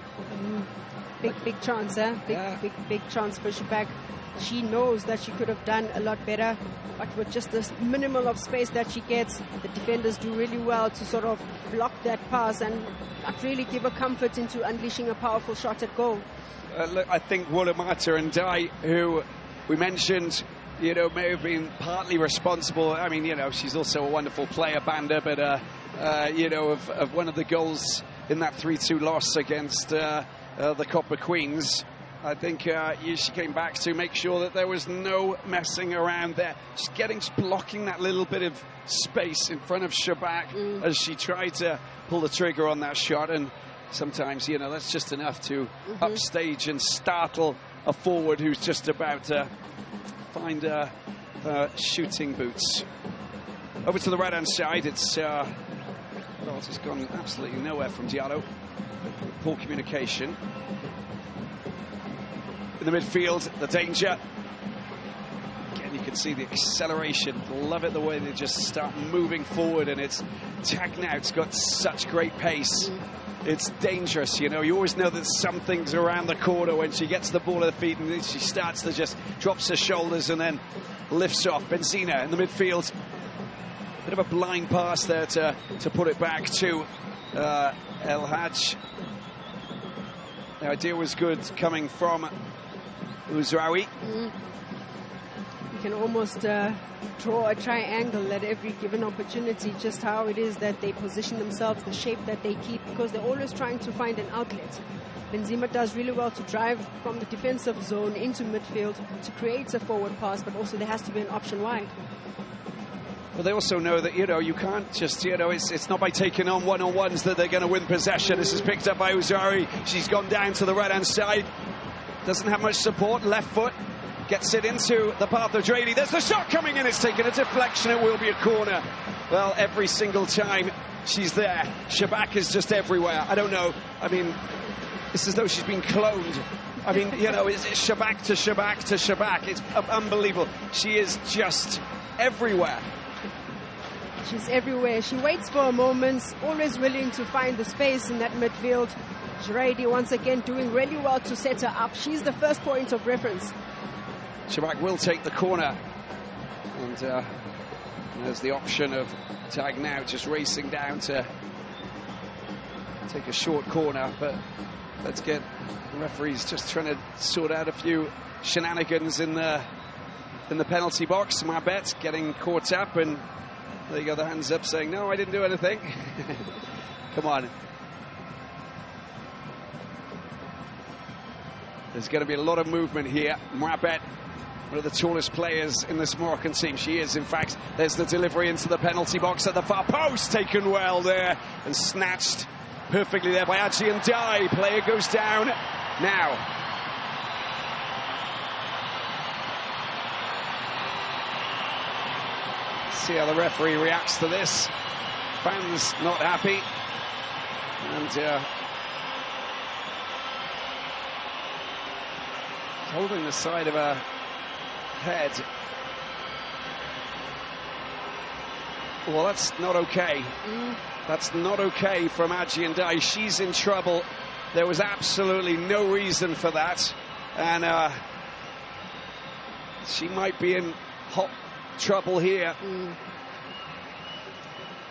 Big chance, eh? Big chance for Shabak. She knows that she could have done a lot better, but with just this minimal of space that she gets, the defenders do really well to sort of block that pass and not really give her comfort into unleashing a powerful shot at goal. Look, I think Wulamata and Dai, who we mentioned, may have been partly responsible. I mean, she's also a wonderful player, Banda, but, of one of the goals in that 3-2 loss against the Copper Queens. I think she came back to make sure that there was no messing around there. Just blocking that little bit of space in front of Shabak as she tried to pull the trigger on that shot. And sometimes, that's just enough to upstage and startle a forward who's just about to find shooting boots. Over to the right-hand side, it's gone absolutely nowhere from Diallo. Poor communication. In the midfield, the danger. Again, you can see the acceleration. Love it the way they just start moving forward, and it's Tagnout's got such great pace. It's dangerous, you always know that something's around the corner when she gets the ball at the feet, and then she starts to just drops her shoulders and then lifts off. Benzina in the midfield. Bit of a blind pass there to put it back to El Hadj. The idea was good coming from Uzraoui. You can almost draw a triangle at every given opportunity, just how it is that they position themselves, the shape that they keep, because they're always trying to find an outlet. Benzema does really well to drive from the defensive zone into midfield to create a forward pass, but also there has to be an option wide. Well, they also know that, you can't just, it's not by taking on one-on-ones that they're going to win possession. This is picked up by Uzraoui. She's gone down to the right-hand side. Doesn't have much support. Left foot gets it into the path of Drady. There's the shot coming in. It's taken a deflection. It will be a corner. Well, every single time she's there, Shabak is just everywhere. I don't know. I mean, it's as though she's been cloned. I mean, it's Shabak to Shabak to Shabak. It's unbelievable. She is just everywhere. She's everywhere. She waits for a moment, always willing to find the space in that midfield. Drady once again doing really well to set her up. She's the first point of reference. Shabak will take the corner. And there's the option of Tagnout just racing down to take a short corner. But let's get the referees just trying to sort out a few shenanigans in the penalty box. Mabet getting caught up, and there you go, the hands up saying, no, I didn't do anything. Come on. There's going to be a lot of movement here. Mabet, one of the tallest players in this Moroccan team. She is, in fact. There's the delivery into the penalty box at the far post. Taken well there and snatched perfectly there by Adji and Dai. Player goes down now. See how the referee reacts to this. Fans not happy. And holding the side of her head. Well, that's not okay. That's not okay from Adji and Dai. She's in trouble. There was absolutely no reason for that. And she might be in hot trouble here.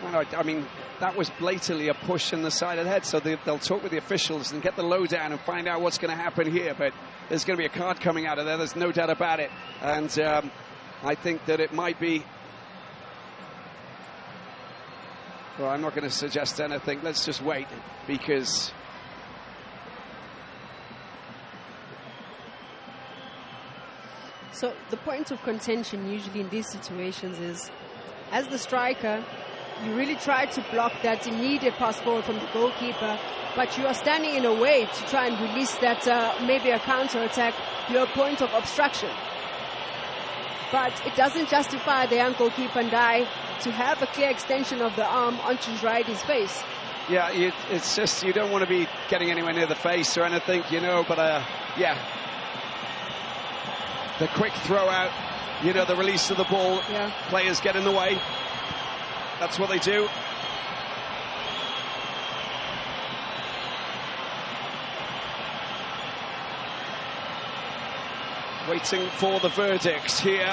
I mean, that was blatantly a push in the side of the head, so they'll talk with the officials and get the lowdown and find out what's going to happen here. But there's going to be a card coming out of there, there's no doubt about it. And I think that it might be... Well, I'm not going to suggest anything. Let's just wait, because... So the point of contention usually in these situations is, as the striker, you really try to block that immediate pass forward from the goalkeeper, but you are standing in a way to try and release that maybe a counter-attack, your point of obstruction. But it doesn't justify the young goalkeeper and Dai to have a clear extension of the arm onto Draidy's face. Yeah, it's just, you don't want to be getting anywhere near the face or anything, but yeah. The quick throw out you know, the release of the ball. Yeah. Players get in the way. That's what they do. Waiting for the verdict here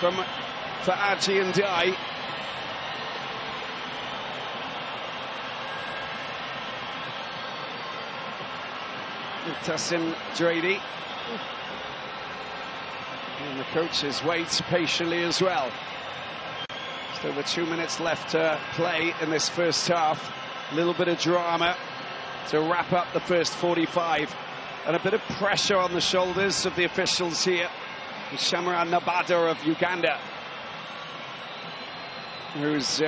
for Aji and Dai. Tassim Drady. And the coaches wait patiently as well. Just over 2 minutes left to play in this first half. A little bit of drama to wrap up the first 45. And a bit of pressure on the shoulders of the officials here. Shamara Nabada of Uganda, who's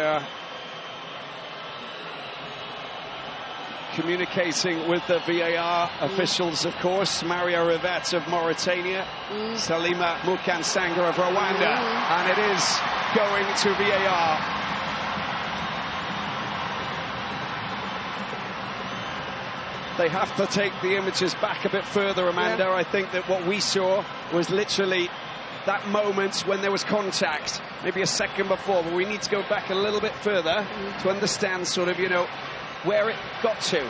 communicating with the VAR officials, of course. Mario Rivette of Mauritania, Salima Mukansanga of Rwanda, and it is going to VAR. They have to take the images back a bit further, Amanda. I think that what we saw was literally that moment when there was contact, maybe a second before, but we need to go back a little bit further to understand sort of, you know, where it got to.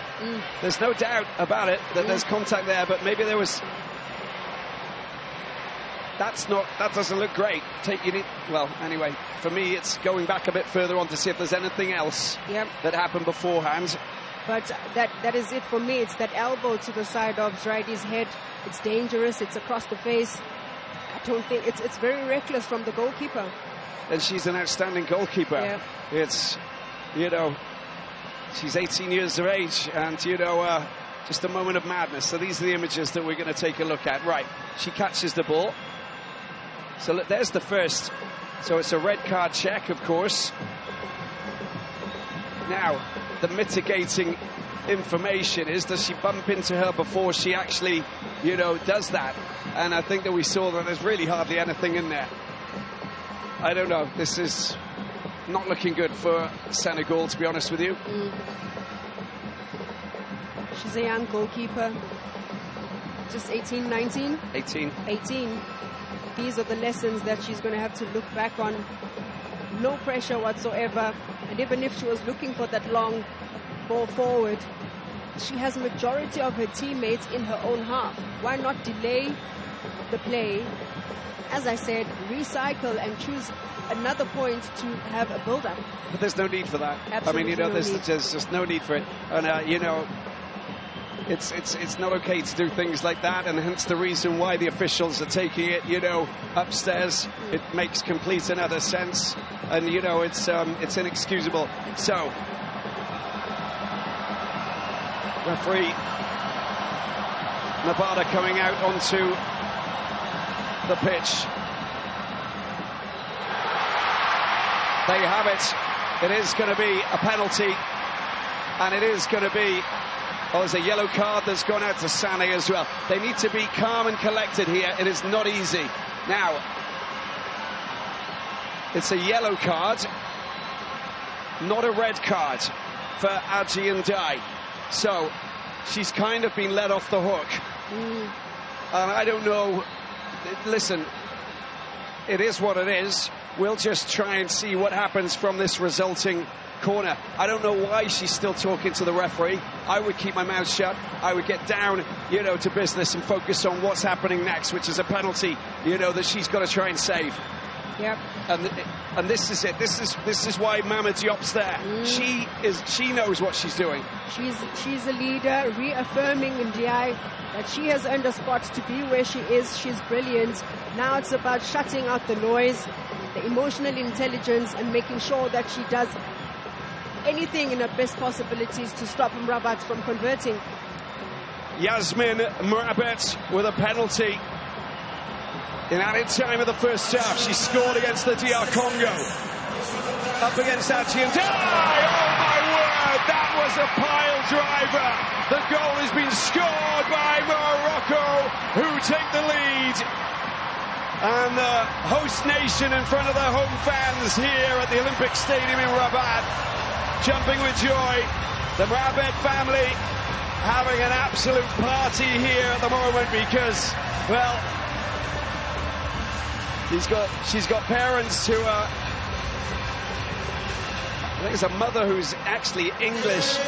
There's no doubt about it that there's contact there, but maybe there was... that doesn't look great. Well, anyway, for me, it's going back a bit further on to see if there's anything else that happened beforehand. But that is it for me. It's that elbow to the side of Draidy's head. It's dangerous. It's across the face. I don't think it's very reckless from the goalkeeper. And she's an outstanding goalkeeper. Yeah. It's, you know, she's 18 years of age, and, you know, just a moment of madness. So these are the images that we're going to take a look at. Right, she catches the ball. So look, there's the first. So it's a red card check, of course. Now, the mitigating information is, does she bump into her before she actually, you know, does that? And I think that we saw that there's really hardly anything in there. I don't know. This is not looking good for Senegal, to be honest with you. She's a young goalkeeper. Just 18, 19? 18. 18. These are the lessons that she's going to have to look back on. No pressure whatsoever. And even if she was looking for that long ball forward, she has a majority of her teammates in her own half. Why not delay the play? As I said, recycle and choose another point to have a build-up. But there's no need for that. Absolutely, I mean, you know, no there's need. just no need for it. And, you know, it's not okay to do things like that, and hence the reason why the officials are taking it, you know, upstairs. It makes complete and utter sense, and, you know, it's inexcusable. So, referee Nabada coming out onto the pitch. There you have it. It is going to be a penalty, and it is going to be... oh, there's a yellow card that's gone out to Sane as well. They need to be calm and collected here. It is not easy. Now, it's a yellow card, not a red card for Aji and Dai. So, she's kind of been let off the hook. And I don't know... listen, it is what it is. We'll just try and see what happens from this resulting corner. I don't know why she's still talking to the referee. I would keep my mouth shut. I would get down, you know, to business and focus on what's happening next, which is a penalty, you know, that she's got to try and save. Yep. And this is it. This is why Mama Diop's there. She knows what she's doing. She's a leader, reaffirming in DI that she has earned a spot to be where she is. She's brilliant. Now it's about shutting out the noise, the emotional intelligence, and making sure that she does anything in her best possibilities to stop Mrabat from converting. Yasmin Mrabat with a penalty in added time of the first half. She scored against the DR Congo. Up against Aji and Dai. Oh my word, that was a pile driver. The goal has been scored by Morocco, who take the lead. And the host nation in front of their home fans here at the Olympic Stadium in Rabat, jumping with joy. The Mrabat family having an absolute party here at the moment because, well, She's got parents who are, I think it's a mother who's actually English.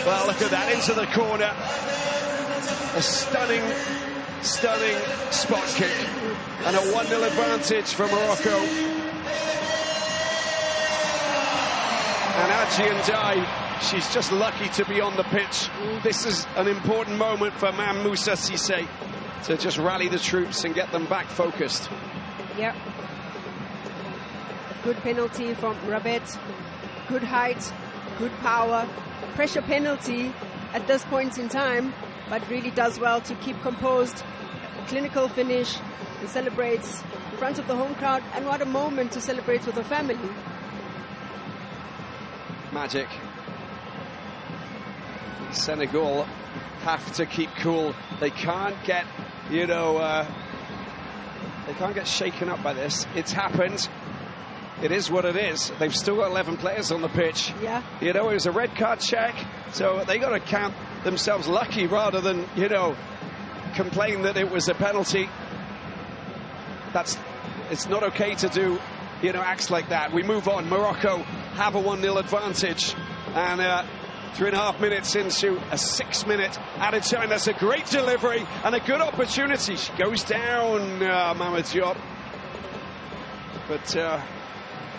Well, look at that, into the corner. A stunning spot kick. And a 1-0 advantage for Morocco. And Adji, she's just lucky to be on the pitch. This is an important moment for Mam Moussa Cissé to just rally the troops and get them back focused. Yep. Good penalty from Rabet. Good height, good power. Pressure penalty at this point in time, but really does well to keep composed. Clinical finish. He celebrates in front of the home crowd, and what a moment to celebrate with the family. Magic. Senegal have to keep cool. They can't get, they can't get shaken up by this. It's happened. It is what it is. They've still got 11 players on the pitch. Yeah. It was a red card check, so they got to count themselves lucky rather than, complain that it was a penalty. It's not okay to do, acts like that. We move on. Morocco have a 1-0 advantage, and 3.5 minutes into a 6-minute added time. That's a great delivery and a good opportunity. She goes down, Mamadou Diop. But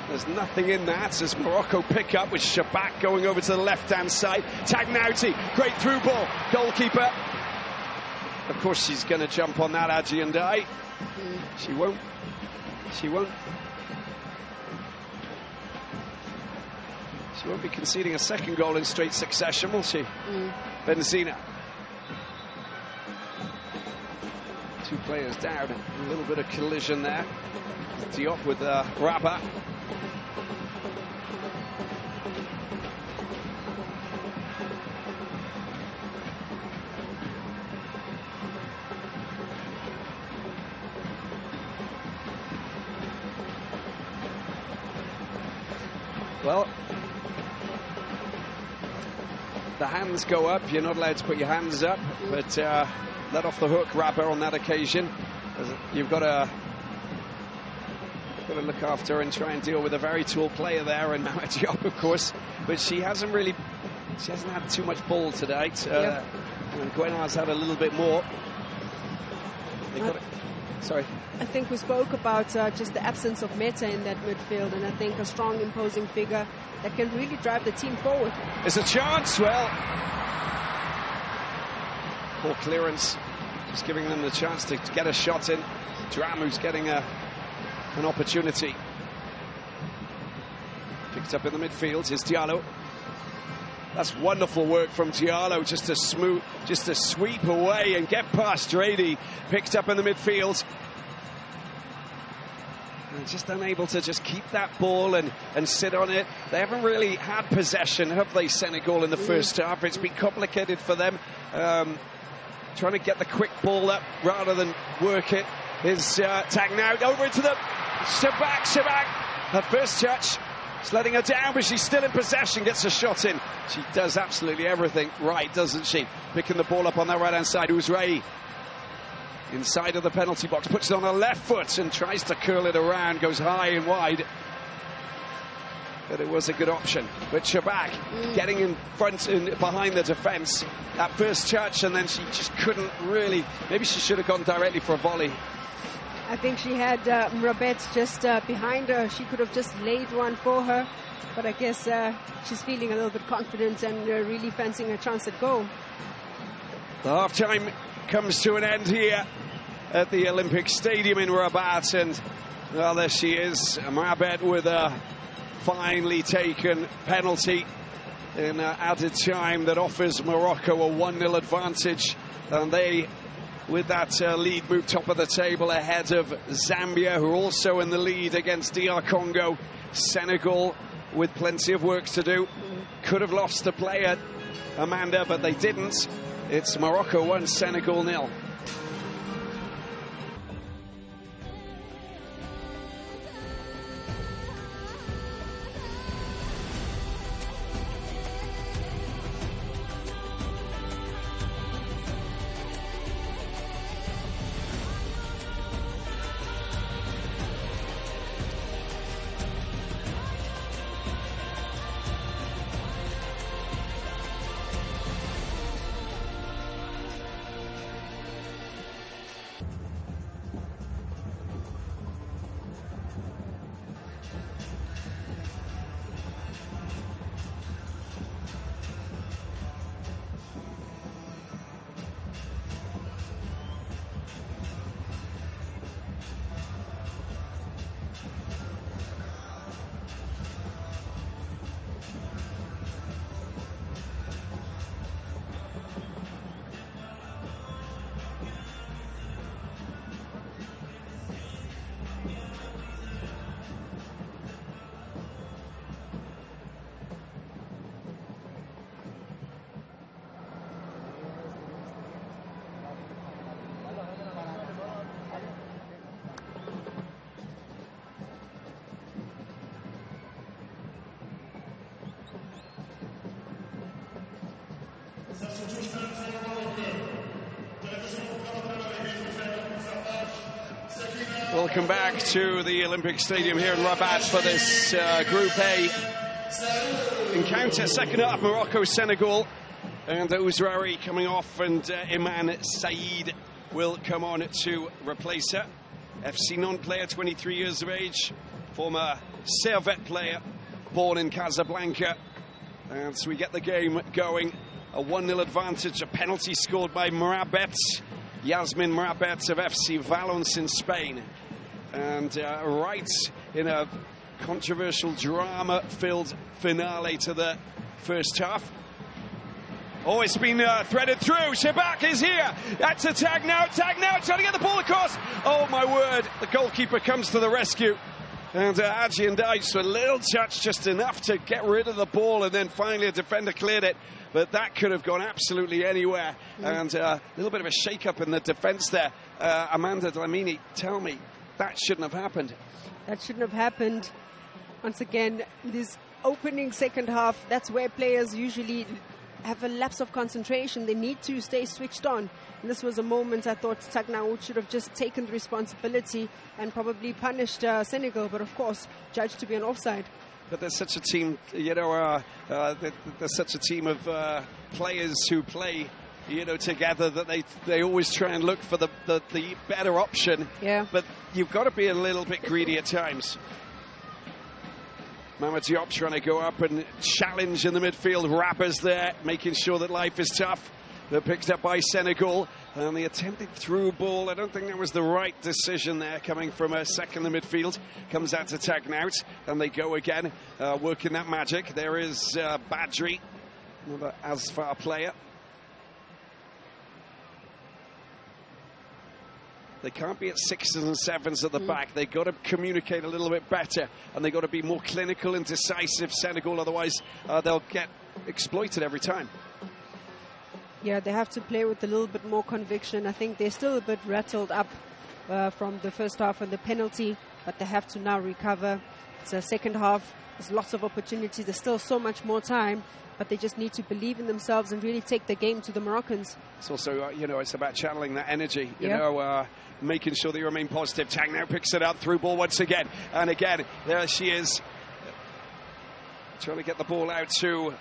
there's nothing in that as Morocco pick up with Shabak going over to the left-hand side. Tagnouti, great through ball. Goalkeeper. Of course, she's going to jump on that, Adji and I. She won't. She won't be conceding a second goal in straight succession, will she? Benzina. Two players down. A little bit of collision there. Diop with Rabat. Well, the hands go up. You're not allowed to put your hands up, but let off the hook, Rabat, on that occasion. You've got to look after and try and deal with a very tall player there, and Mamadou Diop, of course. But she hasn't had too much ball today. And Gwenard's had a little bit more. Sorry. I think we spoke about just the absence of Meta in that midfield, and I think a strong, imposing figure that can really drive the team forward. There's a chance. Well, poor clearance, just giving them the chance to get a shot in. Dram, who's getting an opportunity. Picked up in the midfield is Diallo. That's wonderful work from Diallo, just to sweep away and get past Drady. Picked up in the midfield. And just unable to just keep that ball and sit on it. They haven't really had possession, have they, Senegal, in the first half? It's been complicated for them. Trying to get the quick ball up rather than work it. Is Tagnout over into the Shabak. Her first touch. It's letting her down, but she's still in possession, gets a shot in. She does absolutely everything right, doesn't she? Picking the ball up on that right-hand side. Ouzraoui inside of the penalty box, puts it on her left foot and tries to curl it around, goes high and wide. But it was a good option. But Shabak getting in front and behind the defence. That first touch, and then she just couldn't really. Maybe she should have gone directly for a volley. I think she had Rabet just behind her. She could have just laid one for her. But I guess she's feeling a little bit confident and really fancying a chance at goal. The half-time comes to an end here at the Olympic Stadium in Rabat. And, well, there she is. Rabet with a finely taken penalty in added time that offers Morocco a 1-0 advantage. And they, with that lead, move top of the table ahead of Zambia, who are also in the lead against DR Congo. Senegal with plenty of work to do. Could have lost a player, Amanda, but they didn't. It's Morocco 1, Senegal 0. Welcome back to the Olympic Stadium here in Rabat for this Group A encounter. Second half, Morocco, Senegal, and Ouzrari coming off, and Iman Said will come on to replace her. FC Nantes player, 23 years of age, former Servette player, born in Casablanca. And so we get the game going. A 1-0 advantage, a penalty scored by Morabet, Yasmin Morabet of FC Valence in Spain. And right in a controversial, drama-filled finale to the first half. Oh, it's been threaded through. Shabak is here. That's a tag now, trying to get the ball across. Oh, my word. The goalkeeper comes to the rescue. And Adji and Dice with a little touch, just enough to get rid of the ball, and then finally a defender cleared it. But that could have gone absolutely anywhere. And a little bit of a shake-up in the defence there. Amanda Dlamini, tell me, that shouldn't have happened. That shouldn't have happened. Once again, this opening second half, that's where players usually have a lapse of concentration. They need to stay switched on. And this was a moment I thought Tagnaout should have just taken the responsibility and probably punished Senegal, but of course judged to be an offside. But there's such a team, you know, there's such a team of players who play, you know, together, that they always try and look for the better option. Yeah. But you've got to be a little bit greedy at times. Mamadou Diop trying to go up and challenge in the midfield. Rappers there, making sure that life is tough. They're picked up by Senegal. And the attempted through ball, I don't think that was the right decision there, coming from a second in the midfield. Comes out to Tagnaout, and they go again, working that magic. There is Badri, another Asfar player. They can't be at 6s and 7s at the back. They've got to communicate a little bit better, and they've got to be more clinical and decisive, Senegal. Otherwise, they'll get exploited every time. Yeah, they have to play with a little bit more conviction. I think they're still a bit rattled up from the first half and the penalty, but they have to now recover. It's a second half. There's lots of opportunities. There's still so much more time, but they just need to believe in themselves and really take the game to the Moroccans. It's also, you know, it's about channeling that energy, you know, making sure that you remain positive. Tang now picks it up, through ball once again. And again, there she is, trying to get the ball out to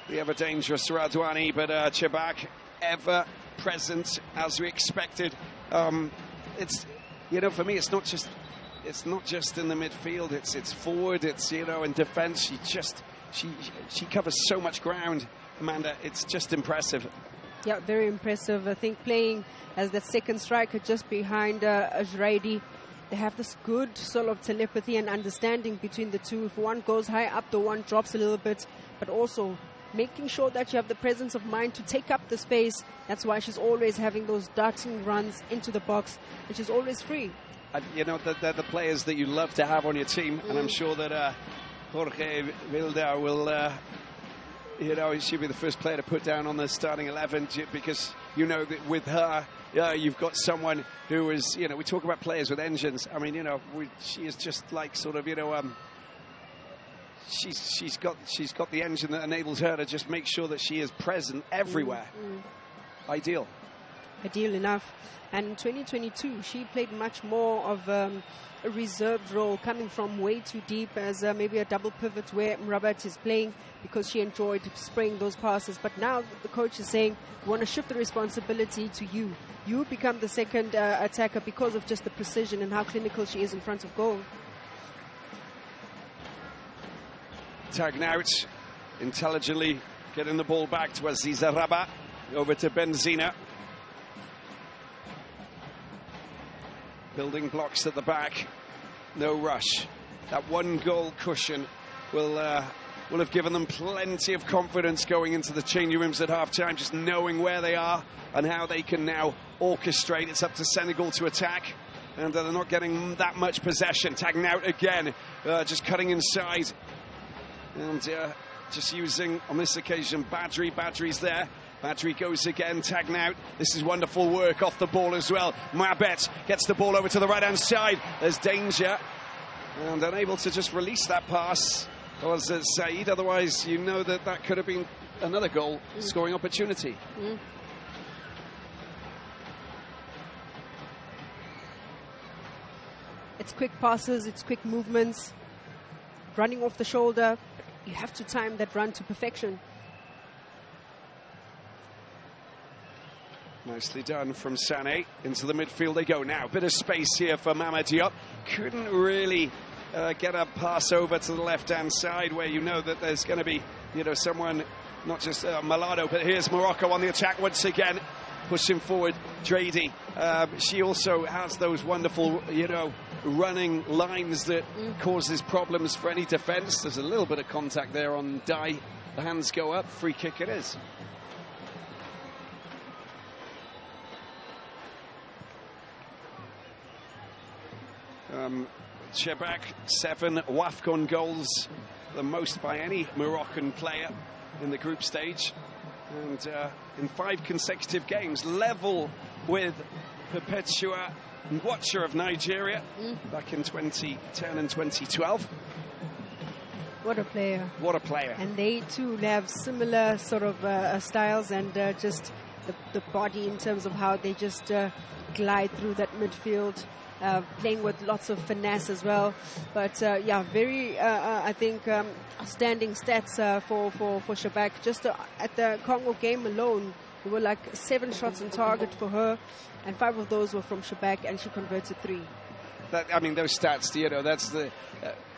the ever dangerous Radouani, but Chebak ever present as we expected. It's, you know, for me, it's not just in the midfield. It's forward. It's, you know, in defence. She covers so much ground, Amanda. It's just impressive. Yeah, very impressive. I think playing as the second striker just behind Ajraidi, they have this good sort of telepathy and understanding between the two. If one goes high up, the one drops a little bit, but also making sure that you have the presence of mind to take up the space. That's why she's always having those darting runs into the box, and she's always free. And, you know, they're the players that you love to have on your team, and I'm sure that Jorge Vilda will, you know, she'll be the first player to put down on the starting 11, because, you know, that with her, you've got someone who is, you know, we talk about players with engines. I mean, you know, she is just like sort of, you know, she's got the engine that enables her to just make sure that she is present everywhere. Ideal enough. And in 2022 she played much more of a reserved role, coming from way too deep as maybe a double pivot where Mrabat is playing, because she enjoyed spraying those passes. But now the coach is saying, we want to shift the responsibility to you become the second attacker, because of just the precision and how clinical she is in front of goal. Tagnaout intelligently getting the ball back to Aziza Rabat, over to Benzina. Building blocks at the back, no rush. That one goal cushion will have given them plenty of confidence going into the changing rooms at half-time, just knowing where they are and how they can now orchestrate. It's up to Senegal to attack, and they're not getting that much possession. Tagnaout again, just cutting inside. And just using, on this occasion, Badri. Badri's there. Badri goes again, Tagnaout. This is wonderful work off the ball as well. Mabet gets the ball over to the right-hand side. There's danger. And unable to just release that pass was Said. Otherwise, you know that could have been another goal scoring opportunity. It's quick passes, it's quick movements, running off the shoulder. You have to time that run to perfection. Nicely done from Sané. Into the midfield they go now. Bit of space here for Mama Diop. Couldn't really get a pass over to the left-hand side where you know that there's going to be, someone, not just Malado, but here's Morocco on the attack once again. Pushing forward, Drady. She also has those wonderful, running lines that causes problems for any defence. There's a little bit of contact there on Dai. The hands go up. Free kick it is. Chebak, 7 WAFCON goals, the most by any Moroccan player in the group stage. And in 5 consecutive games, level with Perpetua Ngwacha of Nigeria back in 2010 and 2012. What a player. What a player. And they too have similar sort of styles and just the body in terms of how they just glide through that midfield. Playing with lots of finesse as well, but yeah, very I think outstanding stats for Chebak. Just at the Congo game alone, there were like 7 shots on target for her, and 5 of those were from Chebak, and she converted 3. I mean, those stats, that's the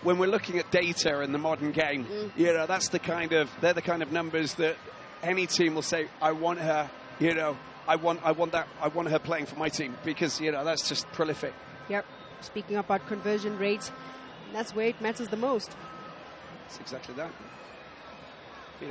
when we're looking at data in the modern game, that's the kind of numbers that any team will say, I want her, I want her playing for my team, because that's just prolific. Yep. Speaking about conversion rate, that's where it matters the most. It's exactly that.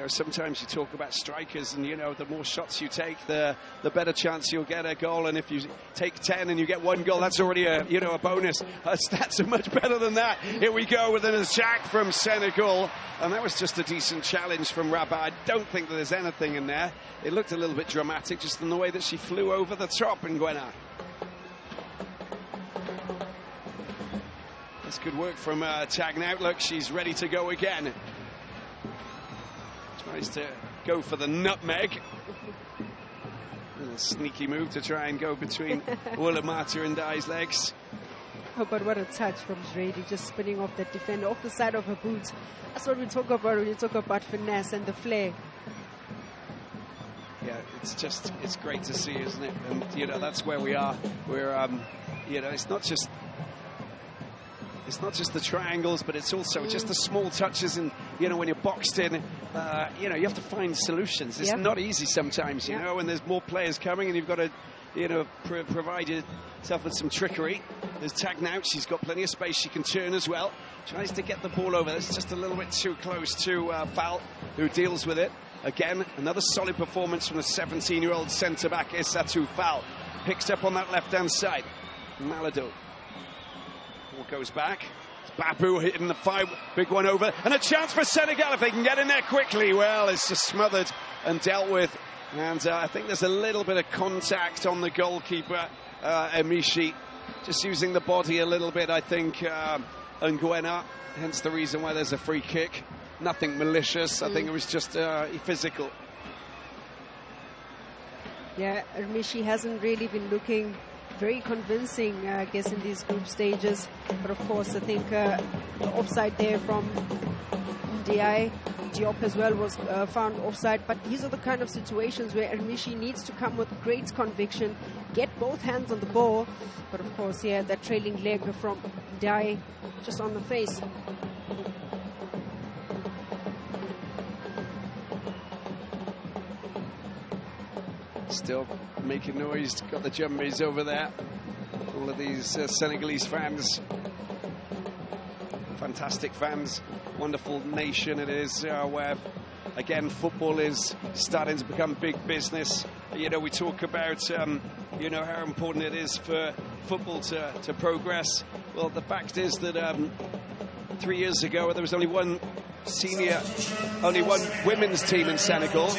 Sometimes you talk about strikers, and the more shots you take, the better chance you'll get a goal. And if you take 10 and you get 1 goal, that's already a bonus. Stats are much better than that. Here we go with an attack from Senegal, and that was just a decent challenge from Rabat. I don't think that there's anything in there. It looked a little bit dramatic, just in the way that she flew over the top in Nguena. That's good work from Tagnout. Look, she's ready to go again. Tries to go for the nutmeg. A sneaky move to try and go between Wulamata and Dai's legs. Oh, but what a touch from Drady, just spinning off that defender, off the side of her boots. That's what we talk about when you talk about finesse and the flair. Yeah, it's great to see, isn't it? And, that's where we are. We're, it's not just the triangles, but it's also just the small touches. And, when you're boxed in, you have to find solutions. It's not easy sometimes, you know, and there's more players coming and you've got to, provide yourself with some trickery. There's Tagnout. She's got plenty of space. She can turn as well. Tries to get the ball over. That's just a little bit too close to Foul, who deals with it. Again, another solid performance from the 17-year-old centre-back, Issatou Foul. Picks up on that left-hand side. Malado. Ball goes back. It's Babu hitting the 5, big one over, and a chance for Senegal if they can get in there quickly. Well, it's just smothered and dealt with, and I think there's a little bit of contact on the goalkeeper, Emishi, just using the body a little bit, I think, Nguena, hence the reason why there's a free kick. Nothing malicious. I think it was just physical. Yeah, Emishi hasn't really been looking very convincing, I guess, in these group stages. But of course, I think the offside there from Diop as well was found offside. But these are the kind of situations where Emishi needs to come with great conviction, get both hands on the ball. But of course, yeah, that trailing leg from Dai just on the face. Still making noise, got the jumbies over there. All of these Senegalese fans, fantastic fans, wonderful nation it is, where again football is starting to become big business. We talk about how important it is for football to progress. Well, the fact is that 3 years ago there was only one women's team in Senegal.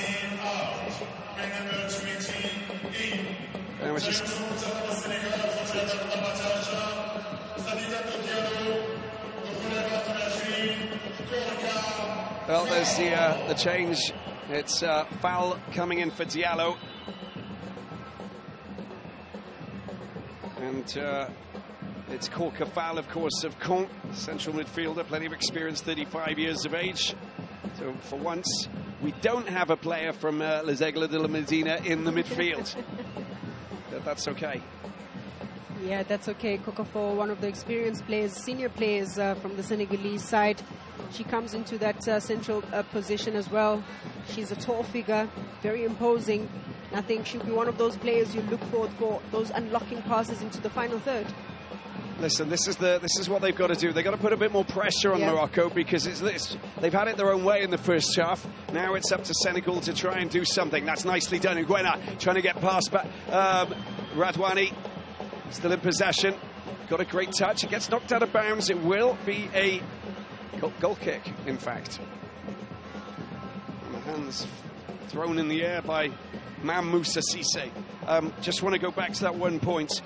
And it was just well, there's the change It's foul coming in for Diallo. And it's Corker foul, of course, of Con, central midfielder, plenty of experience, 35 years of age. So for once, we don't have a player from Les Aigles de la Medina in the midfield. But that's okay. Yeah, that's okay. Kokofo, one of the experienced players, senior players from the Senegalese side. She comes into that central position as well. She's a tall figure, very imposing. I think she'll be one of those players you look for those unlocking passes into the final third. Listen, this is what they've got to do. They've got to put a bit more pressure on Morocco, because they've had it their own way in the first half. Now it's up to Senegal to try and do something. That's nicely done. Nguena trying to get past, but Radwani still in possession. Got a great touch. It gets knocked out of bounds. It will be a goal kick, in fact. And the hands thrown in the air by Mam Moussa Cissé. Just want to go back to that one point.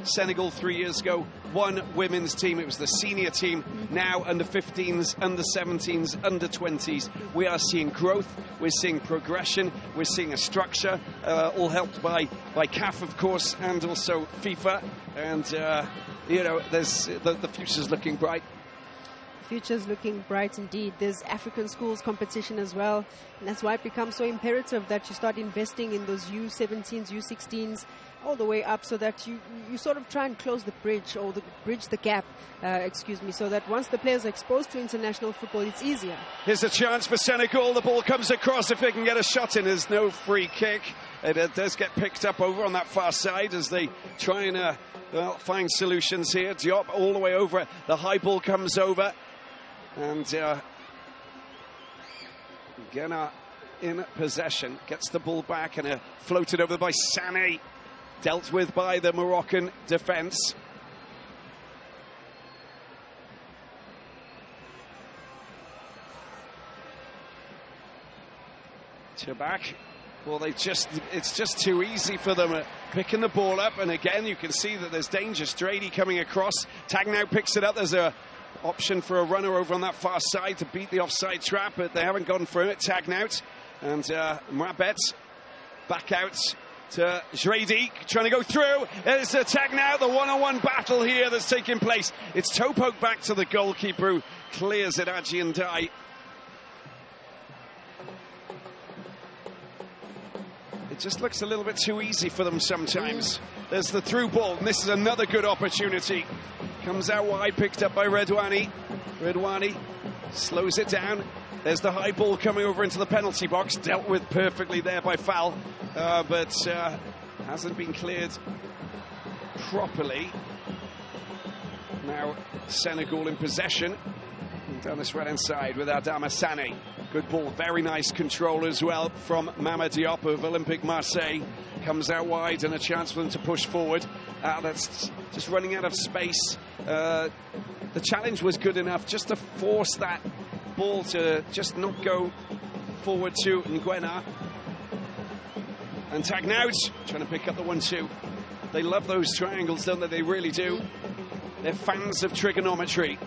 Senegal 3 years ago, one women's team. It was the senior team. Now under 15s, under 17s, under 20s. We are seeing growth. We're seeing progression. We're seeing a structure, all helped by CAF, of course, and also FIFA. And you know, there's the future's looking bright. Future's looking bright indeed. There's African schools competition as well, and that's why it becomes so imperative that you start investing in those U17s, U16s, all the way up, so that you sort of try and close the bridge, or bridge the gap, so that once the players are exposed to international football, it's easier. Here's a chance for Senegal. The ball comes across. If they can get a shot in, there's no free kick. It does get picked up over on that far side as they try and find solutions here. Diop all the way over. The high ball comes over. And Nguena in possession, gets the ball back and floated over by Sané, dealt with by the Moroccan defence. Back. Well, it's just too easy for them picking the ball up, and again you can see that there's danger. Strady coming across. Tagnout picks it up. There's a option for a runner over on that far side to beat the offside trap, but they haven't gone for it. Tagnout and Mrabet back out to Jredi, trying to go through. There's a Tagnout, the one-on-one battle here that's taking place. It's toe poke back to the goalkeeper, who clears it. Adji and Dai. It just looks a little bit too easy for them sometimes. There's the through ball, and this is another good opportunity. Comes out wide, picked up by Redouani. Redouani slows it down. There's the high ball coming over into the penalty box, dealt with perfectly there by Fall, but hasn't been cleared properly. Now Senegal in possession. Down this right-hand side with Adama Sané. Good ball, very nice control as well from Mama Diop of Olympique Marseille. Comes out wide and a chance for them to push forward. That's just running out of space. The challenge was good enough just to force that ball to just not go forward to Nguena. And Tagnout trying to pick up the 1-2. They love those triangles, don't they? They really do. They're fans of trigonometry.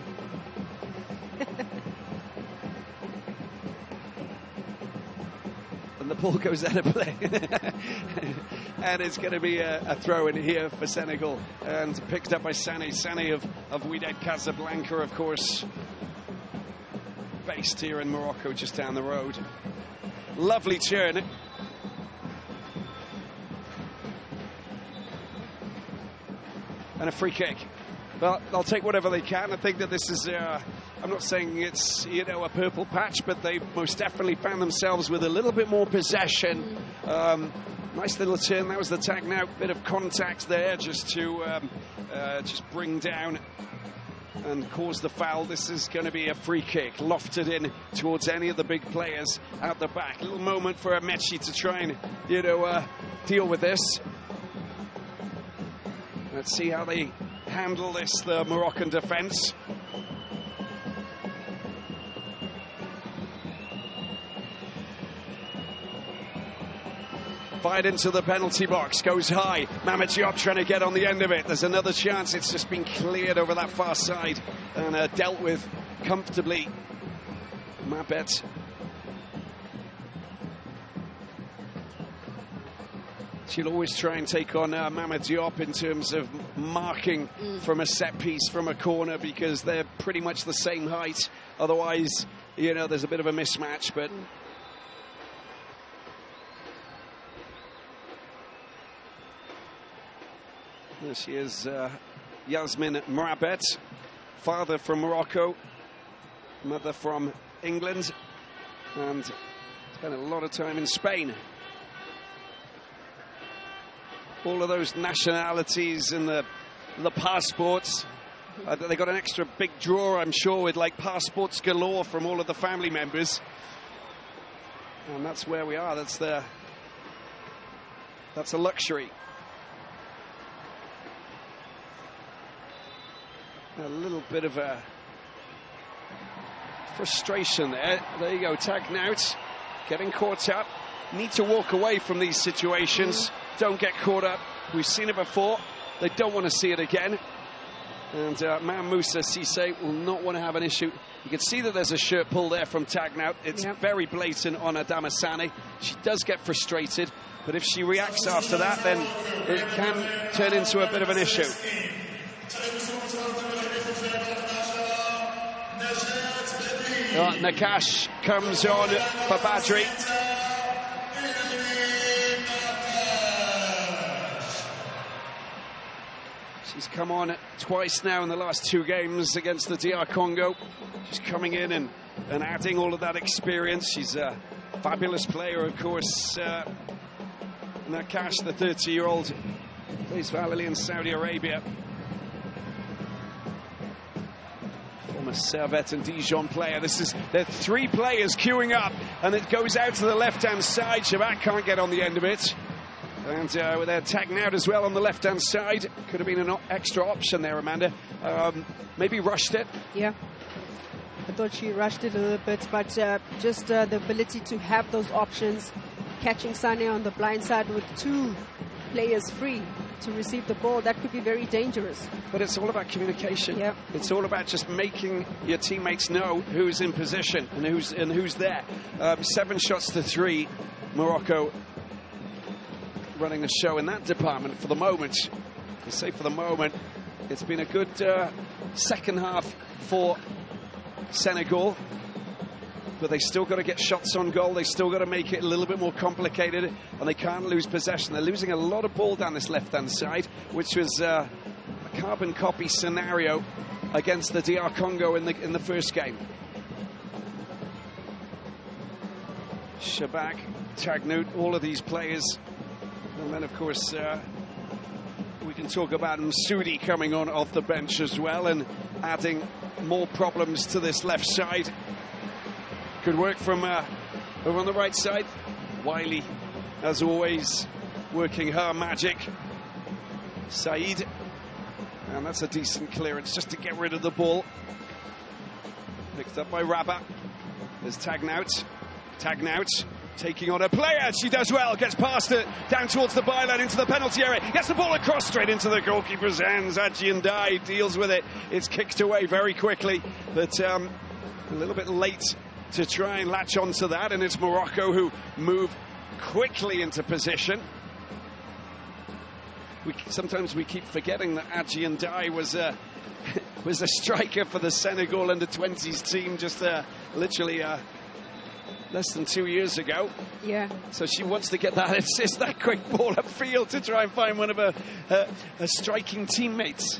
And the ball goes out of play. And it's going to be a throw in here for Senegal, and picked up by Sané. Sané of Wydad Casablanca, of course, based here in Morocco, just down the road. Lovely turn. And a free kick. Well, they'll take whatever they can. I think that this is, I'm not saying it's, you know, a purple patch, but they've most definitely found themselves with a little bit more possession. Nice little turn. That was the tag now. Bit of contact there just to just bring down and cause the foul. This is going to be a free kick, lofted in towards any of the big players out the back. Little moment for Amechi to try and, you know, deal with this. Let's see how they handle this, the Moroccan defence. Fired into the penalty box, goes high. Mama Diop trying to get on the end of it. There's another chance. It's just been cleared over that far side and dealt with comfortably. Mabet She'll always try and take on Mama Diop in terms of marking from a set piece, from a corner, because they're pretty much the same height. Otherwise, you know, there's a bit of a mismatch. But there she is, Yasmin Mourabet, father from Morocco, mother from England, and spent a lot of time in Spain. All of those nationalities and the passports. They got an extra big drawer, I'm sure, with like passports galore from all of the family members. And that's where we are. That's a luxury. A little bit of a frustration there. There you go, tagged out, getting caught up. Need to walk away from these situations. Don't get caught up. We've seen it before. They don't want to see it again. And Moussa Cissé will not want to have an issue. You can see that there's a shirt pull there from Tagnout. It's very blatant on Adama Sane. She does get frustrated, but if she reacts after that, then it can turn into a bit of an issue. Nakash comes on for Badri. She's come on twice now in the last 2 games against the DR Congo. She's coming in and adding all of that experience. She's a fabulous player, of course. Nakash, the 30-year-old, plays for Al Ahly in Saudi Arabia. Former Servette and Dijon player. There are 3 players queuing up, and it goes out to the left-hand side. Shabak can't get on the end of it. And they're tagging out as well on the left-hand side. Could have been an extra option there, Amanda. Maybe rushed it. Yeah, I thought she rushed it a little bit, but just the ability to have those options, catching Sane on the blind side with 2 players free to receive the ball, that could be very dangerous. But it's all about communication. Yep. It's all about just making your teammates know who's in position and who's there. 7 shots to 3, Morocco running the show in that department for the moment. I say for the moment. It's been a good second half for Senegal, but they still got to get shots on goal. They still got to make it a little bit more complicated, and they can't lose possession. They're losing a lot of ball down this left-hand side, which was a carbon copy scenario against the DR Congo in the first game. Shabak, Tagnout, all of these players. And then, of course, we can talk about Msoudi coming on off the bench as well and adding more problems to this left side. Good work from over on the right side. Wiley, as always, working her magic. Said. And that's a decent clearance just to get rid of the ball. Picked up by Rabat. There's Tagnout. Tagnout taking on a player. She does well. Gets past it. Down towards the byline into the penalty area. Gets the ball across straight into the goalkeeper's hands. Adji Ndai deals with it. It's kicked away very quickly. But a little bit late to try and latch onto that. And it's Morocco who move quickly into position. Sometimes we keep forgetting that Adji Ndai was a striker for the Senegal under-20s team just literally less than 2 years ago. Yeah. So she wants to get that assist, that quick ball upfield to try and find one of her striking teammates.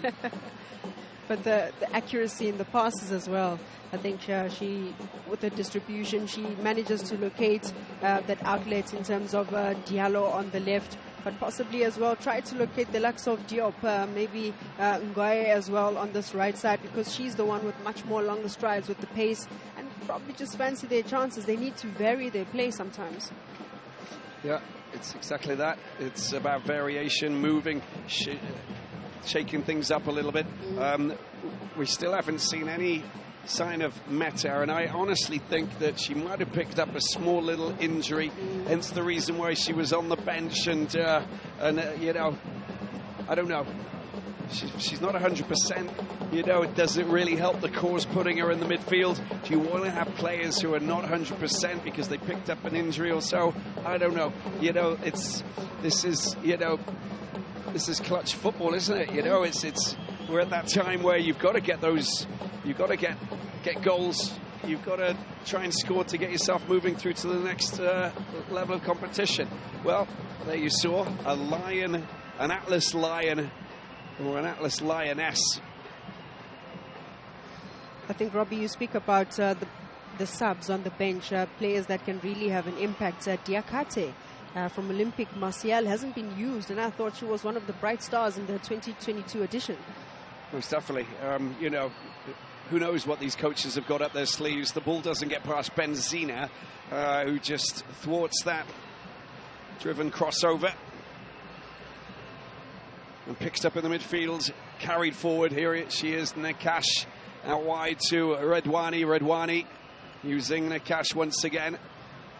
But the accuracy in the passes as well. I think she, with the distribution, she manages to locate that outlet in terms of Diallo on the left, but possibly as well try to locate the likes of Diop, maybe Ngoye as well on this right side, because she's the one with much more longer strides with the pace, and probably just fancy their chances. They need to vary their play sometimes. Yeah, it's exactly that. It's about variation, moving, shaking things up a little bit. We still haven't seen any sign of Meta, and I honestly think that she might have picked up a small little injury, hence the reason why she was on the bench. And you know, I don't know. she's not 100%. You know, it doesn't really help the cause putting her in the midfield. Do you want to have players who are not 100% because they picked up an injury or so? I don't know. You know, this is clutch football, isn't it? You know, we're at that time where you've got to get those, you've got to get goals. You've got to try and score to get yourself moving through to the next level of competition. Well, there you saw a lion, an Atlas lion, or an Atlas lioness. I think, Robbie, you speak about the subs on the bench, players that can really have an impact. Diakate from Olympic Marseille hasn't been used, and I thought she was one of the bright stars in the 2022 edition. Most definitely. You know, who knows what these coaches have got up their sleeves. The ball doesn't get past Benzina, who just thwarts that driven crossover. And picks up in the midfield, carried forward. Here she is, Nekash, out wide to Redwani. Redwani using Nekash once again.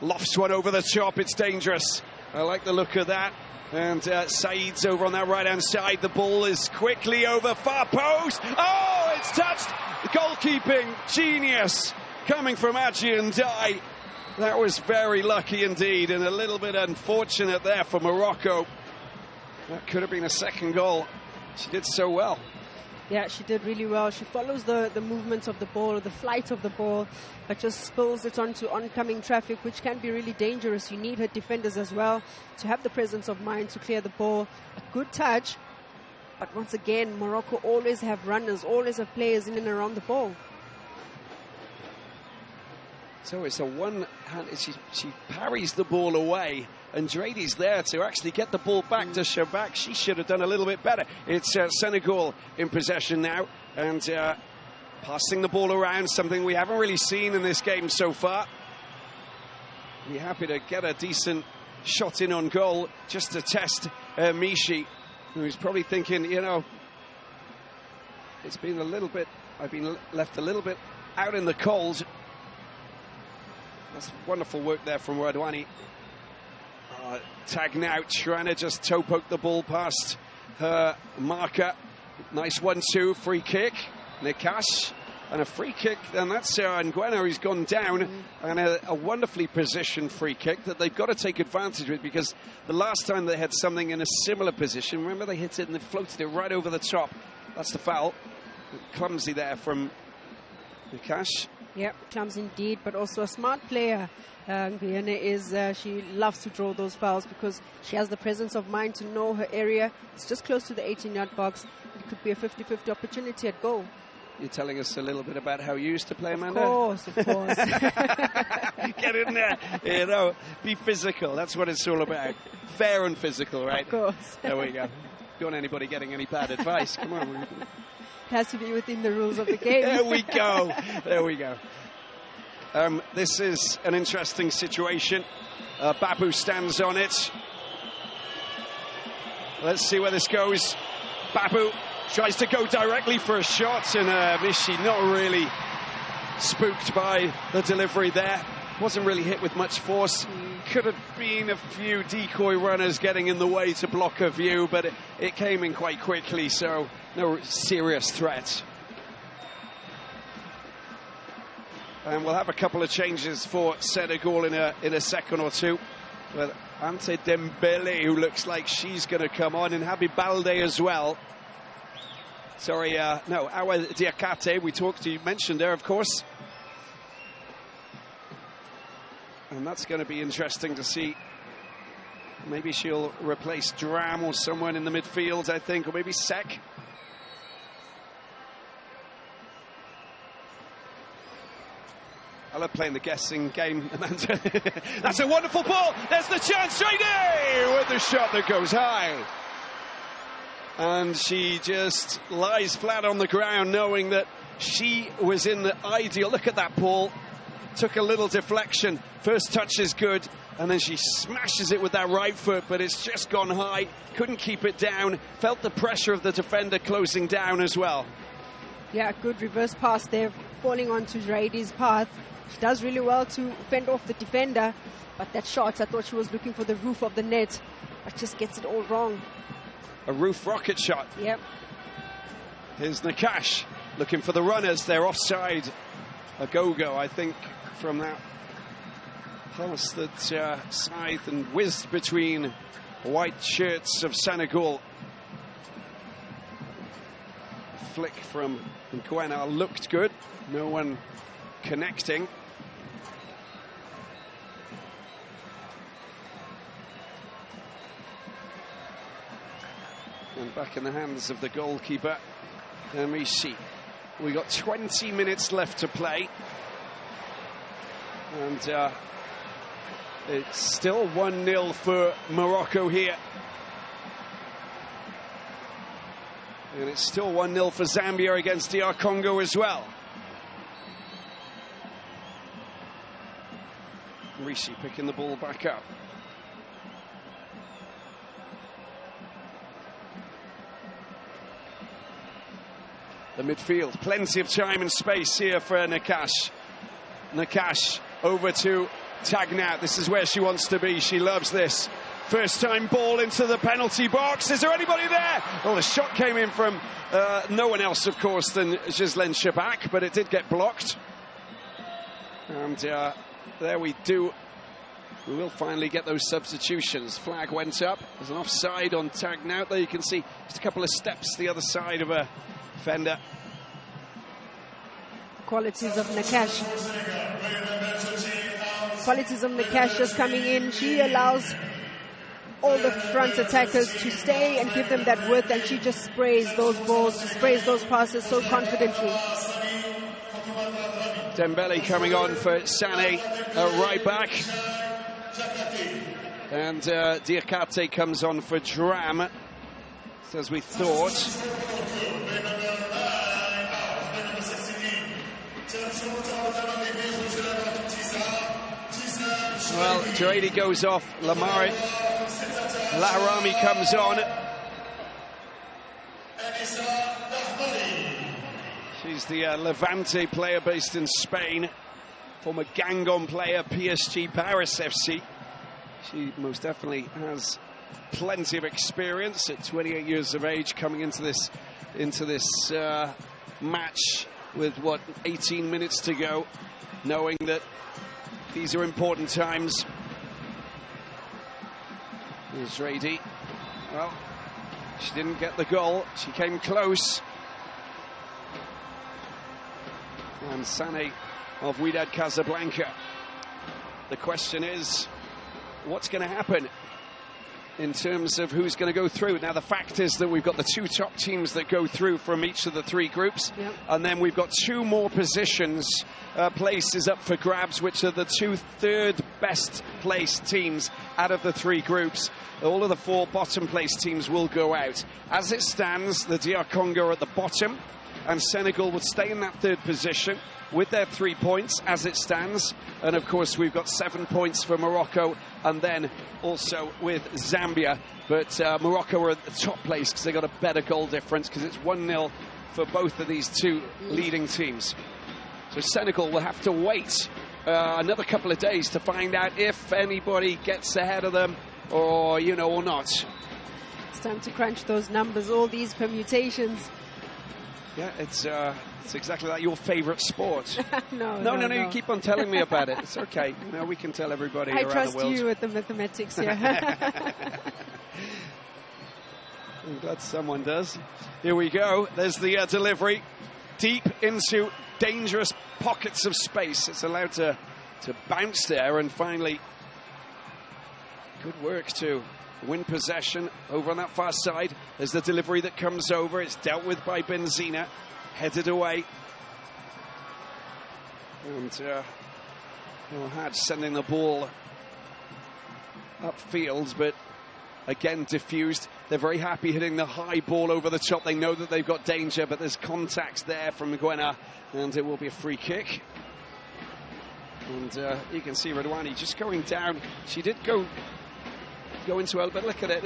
Lofts one over the top, it's dangerous. I like the look of that. And Saeed's over on that right-hand side. The ball is quickly over far post. Oh, it's touched. Goalkeeping genius coming from Aji and Dai. That was very lucky indeed, and a little bit unfortunate there for Morocco. That could have been a second goal. She did so well. Yeah, she did really well. She follows the movements of the ball, the flight of the ball, but just spills it onto oncoming traffic, which can be really dangerous. You need her defenders as well to have the presence of mind to clear the ball. A good touch, but once again, Morocco always have runners, always have players in and around the ball. So it's a one-hand, she parries the ball away, and Draidy's there to actually get the ball back to Shabak. She should have done a little bit better. It's Senegal in possession now, and passing the ball around, something we haven't really seen in this game so far. Be happy to get a decent shot in on goal, just to test Mishi, who's probably thinking, you know, it's been a little bit, I've been left a little bit out in the cold. That's wonderful work there from Radwani. Tag now, trying to just toe poke the ball past her marker. Nice 1-2, free kick. Nekash, and a free kick, and that's Nguena, who's gone down, and a wonderfully positioned free kick that they've got to take advantage with, because the last time they had something in a similar position, remember they hit it and they floated it right over the top. That's the foul. Clumsy there from Nekash. Yeah, clumsy indeed, but also a smart player. Nguena is, she loves to draw those fouls because she has the presence of mind to know her area. It's just close to the 18-yard box. It could be a 50-50 opportunity at goal. You're telling us a little bit about how you used to play, Amanda? Of course. Get in there, you know, be physical. That's what it's all about. Fair and physical, right? Of course. There we go. Don't want anybody getting any bad advice. Come on. It has to be within the rules of the game. There we go. There we go. This is an interesting situation. Babu stands on it. Let's see where this goes. Babu tries to go directly for a shot, and Mishi not really spooked by the delivery there. Wasn't really hit with much force. Could have been a few decoy runners getting in the way to block her view, but it came in quite quickly, so no serious threat. And we'll have a couple of changes for Senegal in a second or two. But Ante Dembele, who looks like she's going to come on, and Habib Balde as well. Sorry, no, Awa Diakate, you mentioned her, of course. And that's going to be interesting to see. Maybe she'll replace Dram or someone in the midfield, I think, or maybe Sek. I love playing the guessing game, Amanda. That's a wonderful ball. There's the chance straight in with the shot that goes high. And she just lies flat on the ground, knowing that she was in the ideal. Look at that ball. Took a little deflection. First touch is good, and then she smashes it with that right foot, but it's just gone high. Couldn't keep it down. Felt the pressure of the defender closing down as well. Yeah, good reverse pass there, falling onto Raidi's path. She does really well to fend off the defender, but that shot, I thought she was looking for the roof of the net, but just gets it all wrong. A roof rocket shot. Yep. Here's Nakash looking for the runners. They're offside. A go-go, I think, from that pass that scythed and whizzed between white shirts of Senegal. Flick from Nguena looked good. No one connecting. And back in the hands of the goalkeeper, Amici. We got 20 minutes left to play. And it's still 1-0 for Morocco here. And it's still 1-0 for Zambia against DR Congo as well. Rishi picking the ball back up. The midfield, plenty of time and space here for Nakash. Nakash over to Tagnat. This is where she wants to be. She loves this. First time ball into the penalty box. Is there anybody there? Well, the shot came in from no one else, of course, than Ghislaine Shabak, but it did get blocked. And there we do. We will finally get those substitutions. Flag went up. There's an offside on Tagnat. There you can see just a couple of steps the other side of a defender. Qualities of Nakash. Qualities of Nakash just coming in. She allows all the front attackers to stay and give them that width, and she just sprays those balls, she sprays those passes so confidently. Dembele coming on for Sané, right back. And Diakate comes on for Dram, as we thought. Well, Jaredi goes off, Laharami comes on. She's the Levante player based in Spain, former Gangon player, PSG Paris FC. She most definitely has plenty of experience at 28 years of age, coming into this match with 18 minutes to go, knowing that these are important times. Here's Rady. Well, she didn't get the goal. She came close. And Sané of Wydad Casablanca. The question is, what's going to happen in terms of who's going to go through? Now, the fact is that we've got the two top teams that go through from each of the three groups. Yep. And then we've got two more places up for grabs, which are the two third best placed teams out of the three groups. All of the four bottom placed teams will go out. As it stands, the DR Congo are at the bottom, and Senegal would stay in that third position with their 3 points as it stands. And of course, we've got 7 points for Morocco, and then also with Zambia. But Morocco are at the top place because they got a better goal difference, because it's 1-0 for both of these two leading teams. So Senegal will have to wait another couple of days to find out if anybody gets ahead of them, or not. It's time to crunch those numbers, all these permutations. Yeah, it's exactly like your favorite sport. No, you keep on telling me about it. It's okay. We can tell everybody around the world. I trust you with the mathematics here. I'm glad someone does. Here we go. There's the delivery. Deep into dangerous pockets of space. It's allowed to bounce there, and finally, good work to win possession over on that far side. There's the delivery that comes over. It's dealt with by Benzina, headed away. And Had sending the ball upfield, but again diffused. They're very happy hitting the high ball over the top. They know that they've got danger, but there's contacts there from Nguena, and it will be a free kick. And you can see Redouani just going down. She did go into it, but look at it.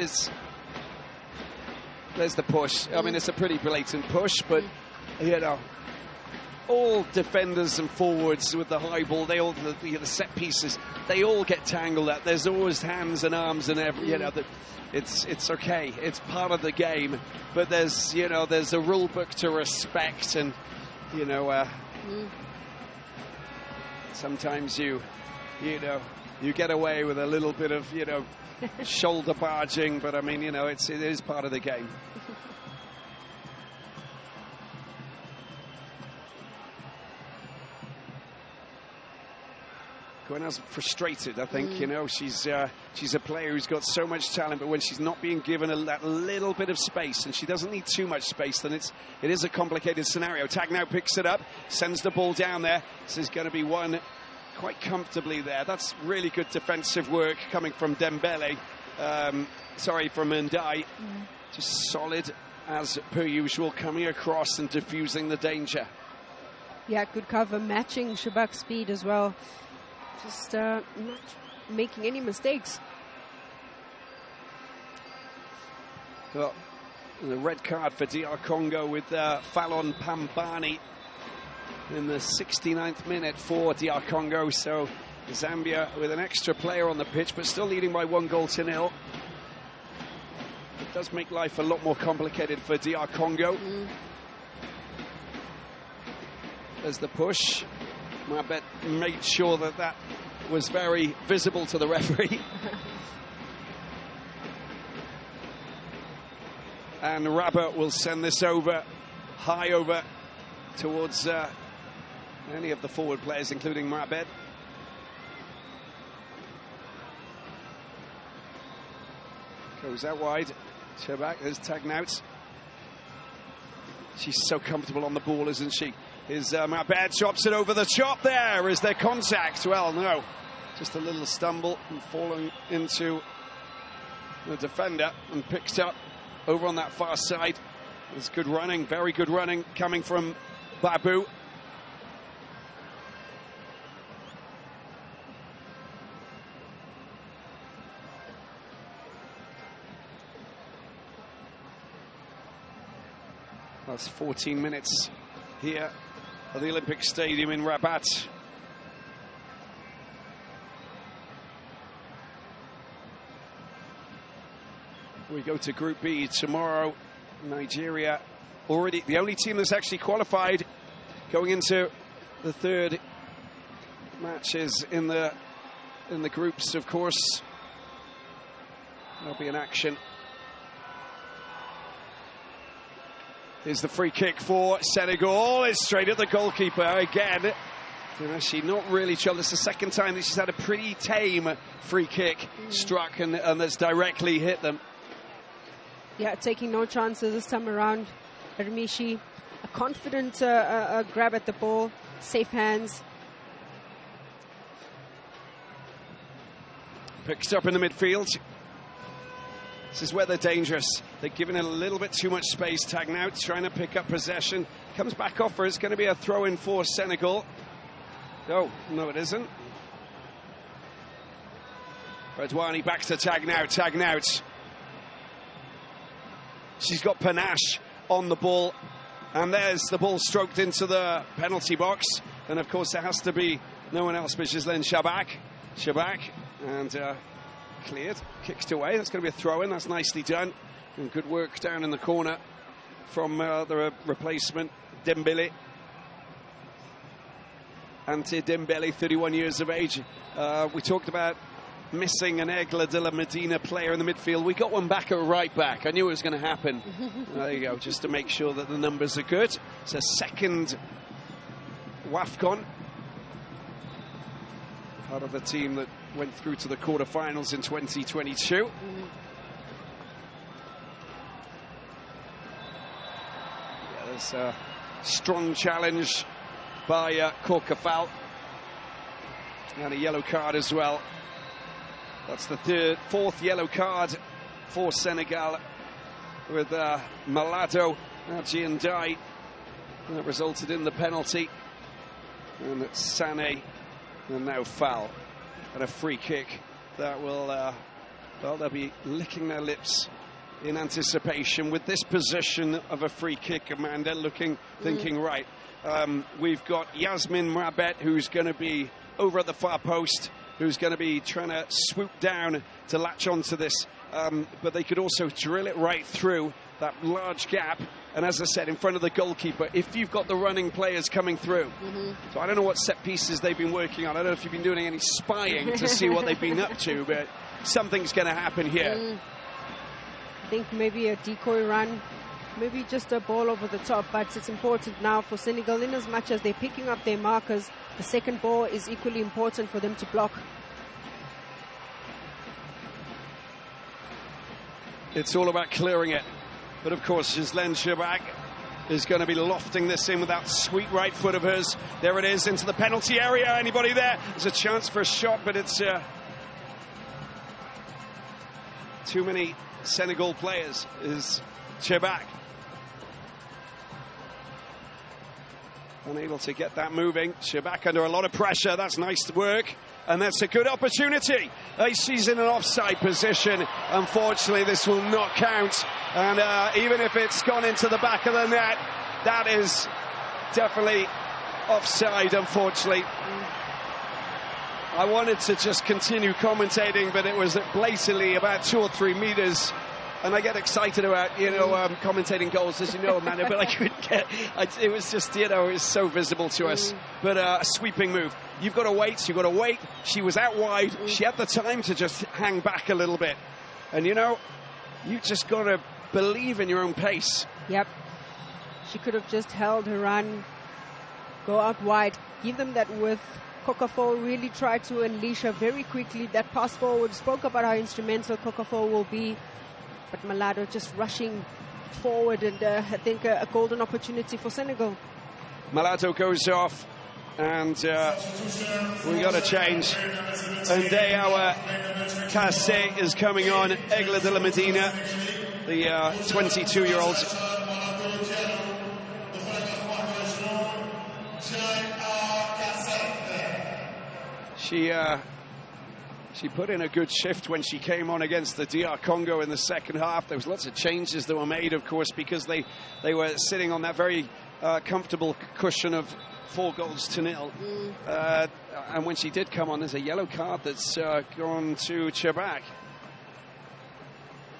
There's the push. I mean, it's a pretty blatant push, but all defenders and forwards with the high ball, they all, the set pieces, they all get tangled up. There's always hands and arms and every, you know, it's okay. It's part of the game, but there's, you know, there's a rule book to respect, and, you know, sometimes you know, you get away with a little bit of, you know, shoulder barging, but I mean, you know, it is part of the game. Gwenna's frustrated, I think. You know, she's a player who's got so much talent, but when she's not being given that little bit of space, and she doesn't need too much space, then it is a complicated scenario. Tag now picks it up, sends the ball down there. This is going to be won quite comfortably there. That's really good defensive work coming from Dembele. From Ndai. Just solid as per usual, coming across and diffusing the danger. Yeah, good cover, matching Shabak's speed as well. Just not making any mistakes. Well, the red card for DR Congo with Fallon Pambani in the 69th minute for DR Congo. So Zambia with an extra player on the pitch, but still leading by 1-0. It does make life a lot more complicated for DR Congo. There's the push. Mabet made sure that was very visible to the referee. And Rabat will send this over, high over towards any of the forward players, including Mabet. Goes out wide. Shabak, there's Tagnout. She's so comfortable on the ball, isn't she? Is Mabed chops it over the top there. Is there contact? Well, no. Just a little stumble and falling into the defender and picked up over on that far side. There's good running, very good running coming from Babu. That's 14 minutes here at the Olympic Stadium in Rabat. We go to Group B tomorrow. Nigeria, already the only team that's actually qualified going into the third matches in the groups, of course. There'll be an action. Here's the free kick for Senegal. It's straight at the goalkeeper again. And actually not really trouble. It's the second time that she's had a pretty tame free kick struck and that's directly hit them. Yeah, taking no chances this time around. Ermishi, a confident grab at the ball, safe hands. Picked up in the midfield. This is where they're dangerous. They're giving it a little bit too much space. Tagnout trying to pick up possession. Comes back off her. It's going to be a throw-in for Senegal. Oh, no it isn't. Redouani back to Tagnout. Tagnout. She's got panache on the ball. And there's the ball stroked into the penalty box. And of course there has to be no one else but Ghislaine Shabak. Shabak. And cleared, kicked away. That's going to be a throw-in. That's nicely done. And good work down in the corner from the replacement, Dembele. Ante Dembele, 31 years of age. We talked about missing an Egla de la Medina player in the midfield. We got one back at right back. I knew it was going to happen. There you go, just to make sure that the numbers are good. It's a second WAFCON. Part of the team that went through to the quarterfinals in 2022. Yeah, there's a strong challenge by Korkafal. And a yellow card as well. That's the fourth yellow card for Senegal with Malado, Ndai. And that resulted in the penalty. And it's Sané. And now foul and a free kick that will well, they'll be licking their lips in anticipation with this position of a free kick. Amanda thinking right, We've got Yasmin Mrabet, who's going to be over at the far post, who's going to be trying to swoop down to latch onto this. But they could also drill it right through that large gap. And as I said, in front of the goalkeeper, if you've got the running players coming through. So I don't know what set pieces they've been working on. I don't know if you've been doing any spying to see what they've been up to, but something's going to happen here. I think maybe a decoy run, maybe just a ball over the top, but it's important now for Senegal, in as much as they're picking up their markers, the second ball is equally important for them to block. It's all about clearing it. But of course, Ghislaine Chabak is going to be lofting this in with that sweet right foot of hers. There it is, into the penalty area. Anybody there? There's a chance for a shot, but it's too many Senegal players. Is Chabak unable to get that moving? Chabak under a lot of pressure. That's nice work. And that's a good opportunity. She's in an offside position. Unfortunately, this will not count. And even if it's gone into the back of the net, that is definitely offside, unfortunately. I wanted to just continue commentating, but it was blatantly about 2 or 3 meters. And I get excited about, commentating goals, as you know, Amanda, but I couldn't get... it was just, it was so visible to us. But a sweeping move. You've got to wait, you've got to wait. She was out wide. She had the time to just hang back a little bit. And, you just got to believe in your own pace. Yep. She could have just held her run, go out wide, give them that width. Kokafo really tried to unleash her very quickly. That pass forward, spoke about how instrumental Kokafo will be. But Malado just rushing forward, and I think a golden opportunity for Senegal. Malado goes off, and we got to change. And our Kassé is coming on. Egla de la Medina, the 22-year-old. She put in a good shift when she came on against the DR Congo in the second half. There was lots of changes that were made, of course, because they were sitting on that very comfortable cushion of 4-0. And when she did come on, there's a yellow card that's gone to Chabak.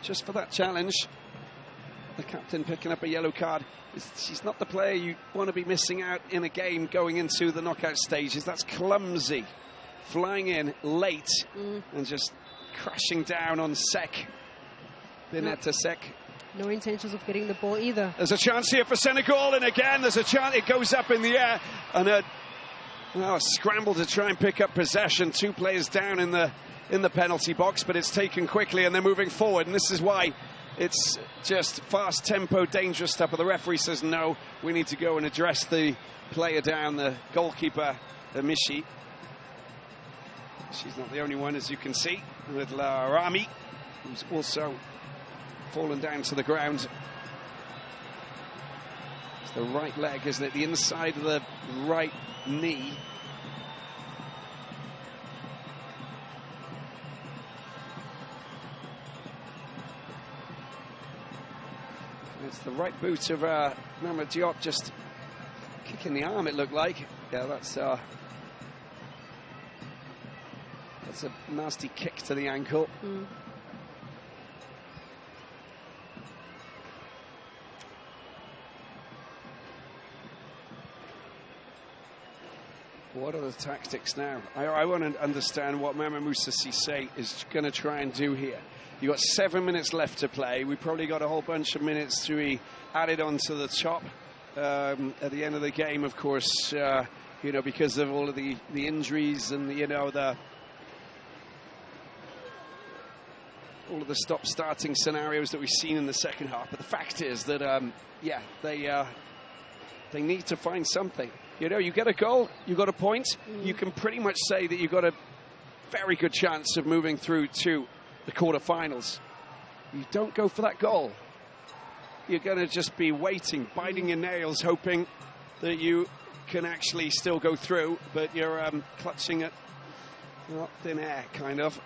Just for that challenge. The captain picking up a yellow card. She's not the player you want to be missing out in a game going into the knockout stages. That's clumsy. Flying in late and just crashing down on Sek. Bineta Sek. No intentions of getting the ball either. There's a chance here for Senegal, and again there's a chance. It goes up in the air, and a scramble to try and pick up possession. 2 players down in the penalty box, but it's taken quickly, and they're moving forward. And this is why it's just fast tempo, dangerous stuff. But the referee says no. We need to go and address the player down, the goalkeeper, Mishi. She's not the only one, as you can see, with La Rami, who's also fallen down to the ground. It's the right leg, isn't it? The inside of the right knee. It's the right boot of Mama Diop, just kicking the arm, it looked like. Yeah, that's a nasty kick to the ankle. What are the tactics now? I want to understand what Mama Moussa Cissé is going to try and do here. You've got 7 minutes left to play. We probably got a whole bunch of minutes to be added onto the top at the end of the game, of course, because of all of the injuries and, all of the stop-starting scenarios that we've seen in the second half. But the fact is that, they need to find something. You get a goal, you got a point, you can pretty much say that you've got a very good chance of moving through to the quarterfinals. You don't go for that goal, you're going to just be waiting, biting your nails, hoping that you can actually still go through, but you're clutching at thin air, kind of.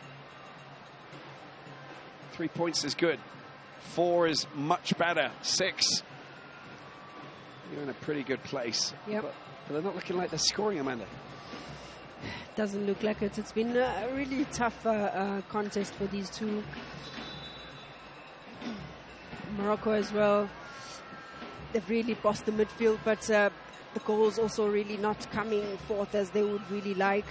3 points is good. 4 is much better. 6, You're in a pretty good place. Yep. But they're not looking like they're scoring, Amanda. Doesn't look like it. It's been a really tough contest for these two. Morocco as well. They've really bossed the midfield, but the goals also really not coming forth as they would really like.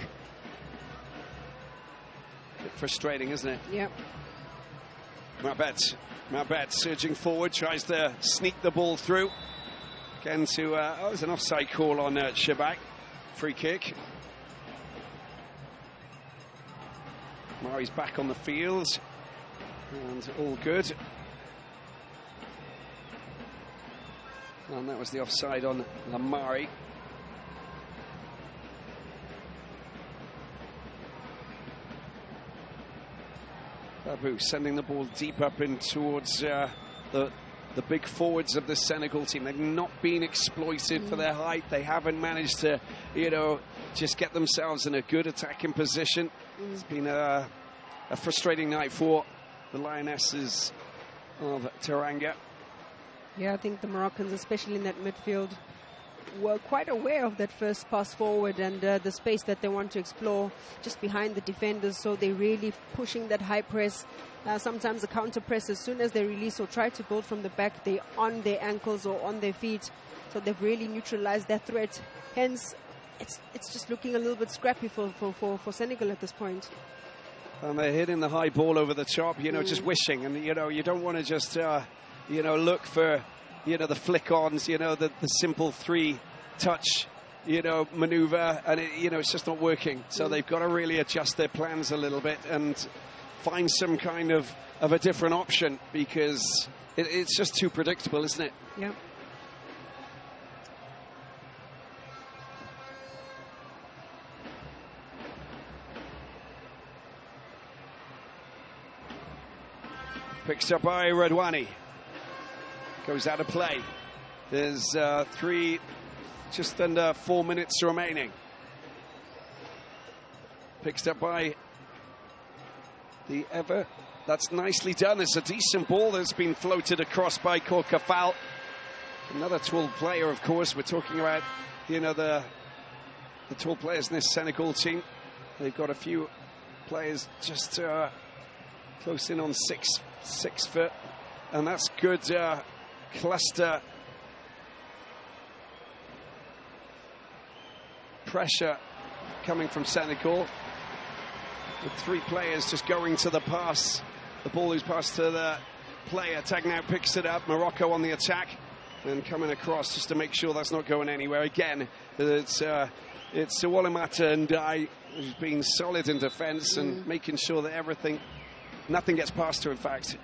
Bit frustrating, isn't it? Yep. Mabet surging forward, tries to sneak the ball through. Again to, there's an offside call on Shabak. Free kick. Mari's back on the field. And all good. And that was the offside on Lamari. Babu sending the ball deep up in towards the big forwards of the Senegal team. They've not been exploited for their height. They haven't managed to, you know, just get themselves in a good attacking position. It's been a frustrating night for the Lionesses of Teranga. Yeah, I think the Moroccans, especially in that midfield, were quite aware of that first pass forward and the space that they want to explore just behind the defenders. So they're really pushing that high press. Sometimes a counter press, as soon as they release or try to build from the back, they're on their ankles or on their feet. So they've really neutralized that threat. Hence, it's just looking a little bit scrappy for Senegal at this point. And they're hitting the high ball over the top, you know, just wishing. And, you know, you don't want to just, you know, look for, you know, the flick-ons, you know, the simple three-touch, you know, maneuver. And, you know, it's just not working. So they've got to really adjust their plans a little bit and find some kind of a different option, because it's just too predictable, isn't it? Yeah. Picks up by Redouani. Goes out of play. There's just under 4 minutes remaining. Picked up by the Ever. That's nicely done. It's a decent ball that's been floated across by Korkafal. Another tall player, of course. We're talking about, you know, the tall players in this Senegal team. They've got a few players just close in on six foot, and that's good cluster pressure coming from Senegal, with three players just going to the pass. The ball is passed to the player. Tag now picks it up. Morocco on the attack and coming across just to make sure that's not going anywhere. Again, it's Sawalimata and I, who's been solid in defence and making sure that nothing gets past her, in fact.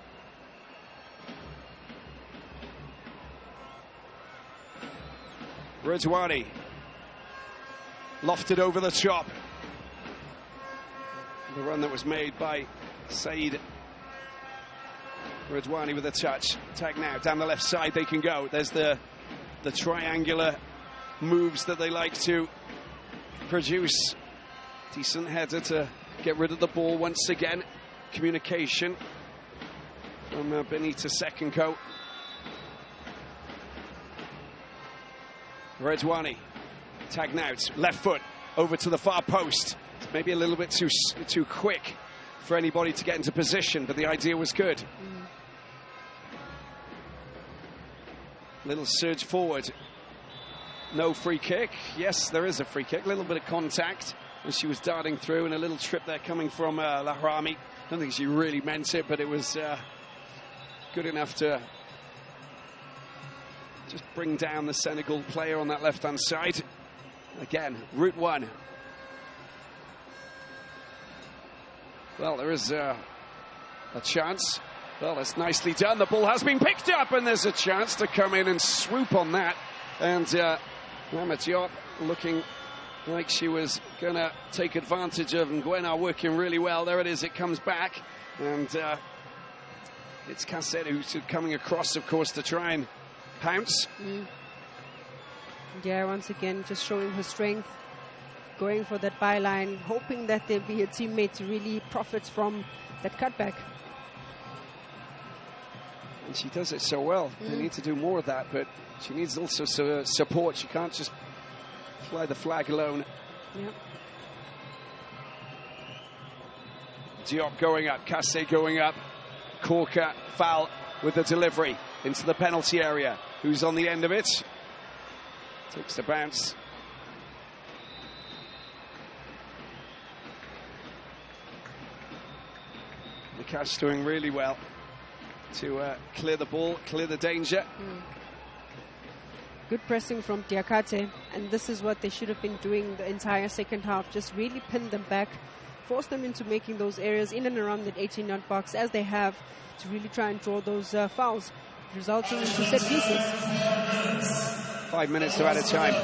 Redouani lofted over the top. The run that was made by Said. Redouani with a touch. Tag now down the left side. They can go. There's the triangular moves that they like to produce. Decent header to get rid of the ball once again. Communication from Benita Sekenko. Redouani tagged out, left foot over to the far post. It's maybe a little bit too quick for anybody to get into position, but the idea was good. Little surge forward. No free kick. Yes, there is a free kick. A little bit of contact as she was darting through, and a little trip there coming from Lahrami. I don't think she really meant it, but it was good enough to just bring down the Senegal player on that left-hand side. Again, route one. Well, there is a chance. Well, that's nicely done. The ball has been picked up, and there's a chance to come in and swoop on that. And Mama Diop looking like she was going to take advantage of Nguena working really well. There it is. It comes back. And it's Cassette who's coming across, of course, to try and pounce. Yeah, once again, just showing her strength. Going for that byline, hoping that there'll be a teammate to really profit from that cutback. And she does it so well. They need to do more of that, but she needs also support. She can't just fly the flag alone. Yep. Diop going up, Casse going up. Corker foul with the delivery into the penalty area. Who's on the end of it? Takes the bounce. Nakash doing really well to clear the ball, clear the danger. Good pressing from Diakate, and this is what they should have been doing the entire second half. Just really pin them back, force them into making those areas in and around that 18-yard box, as they have, to really try and draw those fouls, resulting into set pieces. 5 minutes to add a time.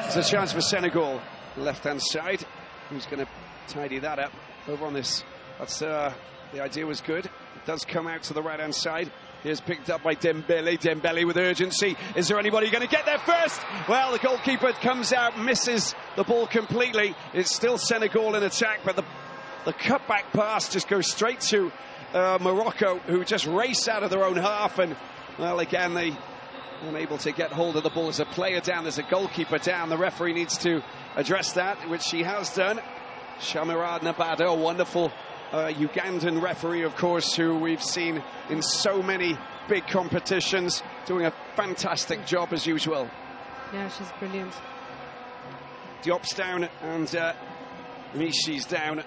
There's a chance for Senegal, left-hand side. Who's going to tidy that up over on this? That's the idea was good. It does come out to the right-hand side. Here's picked up by Dembele. Dembele with urgency. Is there anybody going to get there first? Well, the goalkeeper comes out, misses the ball completely. It's still Senegal in attack, but the cutback pass just goes straight to Morocco, who just race out of their own half. And, well, again, they unable to get hold of the ball. There's a player down, there's a goalkeeper down. The referee needs to address that, which he has done. Shamirad Nabado, a wonderful Ugandan referee, of course, who we've seen in so many big competitions, doing a fantastic job as usual. Yeah, she's brilliant. Diop's down and Mishi's down.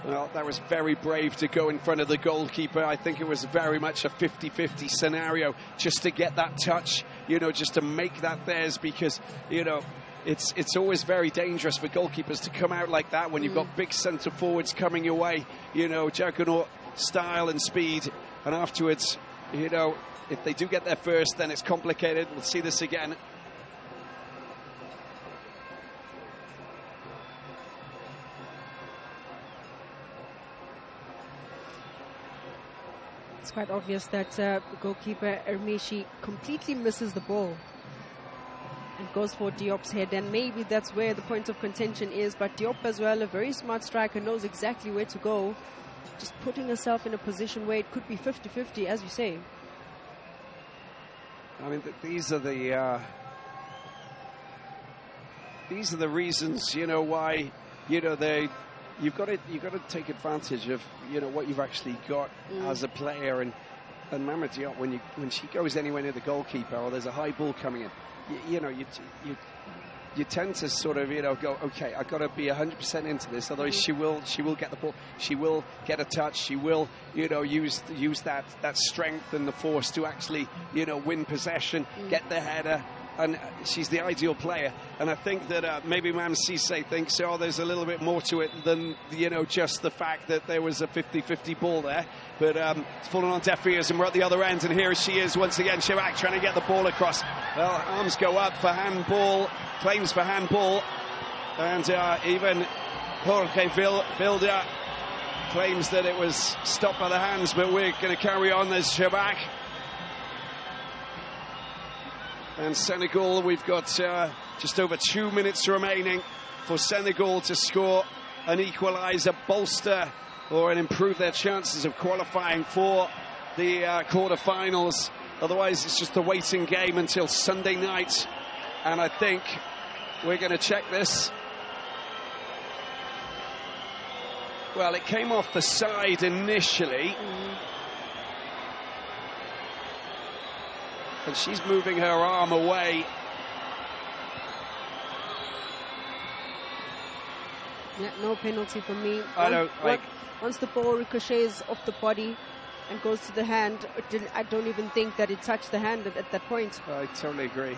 Well, that was very brave to go in front of the goalkeeper. I think it was very much a 50-50 scenario just to get that touch, you know, just to make that theirs, because, you know, it's always very dangerous for goalkeepers to come out like that when you've got big centre forwards coming your way, you know, juggernaut style and speed. And afterwards, you know, if they do get there first, then it's complicated. We'll see this again. It's quite obvious that goalkeeper Ermishi completely misses the ball and goes for Diop's head, and maybe that's where the point of contention is. But Diop as well, a very smart striker, knows exactly where to go, just putting herself in a position where it could be 50-50, as you say. I mean, these are the reasons, you know, why, you know, you've got to take advantage of, you know, what you've actually got as a player. And Mama Diop, when she goes anywhere near the goalkeeper or there's a high ball coming in, you know, you tend to sort of, you know, go, okay, I've got to be 100% into this, otherwise she will get the ball, she will get a touch, she will, you know, use that strength and the force to actually, you know, win possession, get the header. And she's the ideal player. And I think that maybe Mam Cisse thinks, oh, there's a little bit more to it than, you know, just the fact that there was a 50-50 ball there. But it's fallen on deaf ears, and we're at the other end. And here she is once again, Chirac trying to get the ball across. Well, arms go up for handball, claims for handball. And even Jorge Vilda claims that it was stopped by the hands, but we're going to carry on. There's Chirac. And Senegal, we've got just over 2 minutes remaining for Senegal to score an equaliser, bolster or improve their chances of qualifying for the quarterfinals. Otherwise, it's just a waiting game until Sunday night. And I think we're going to check this. Well, it came off the side initially. And she's moving her arm away. Yeah, no penalty for me. Once the ball ricochets off the body and goes to the hand, I don't even think that it touched the hand at that point. I totally agree.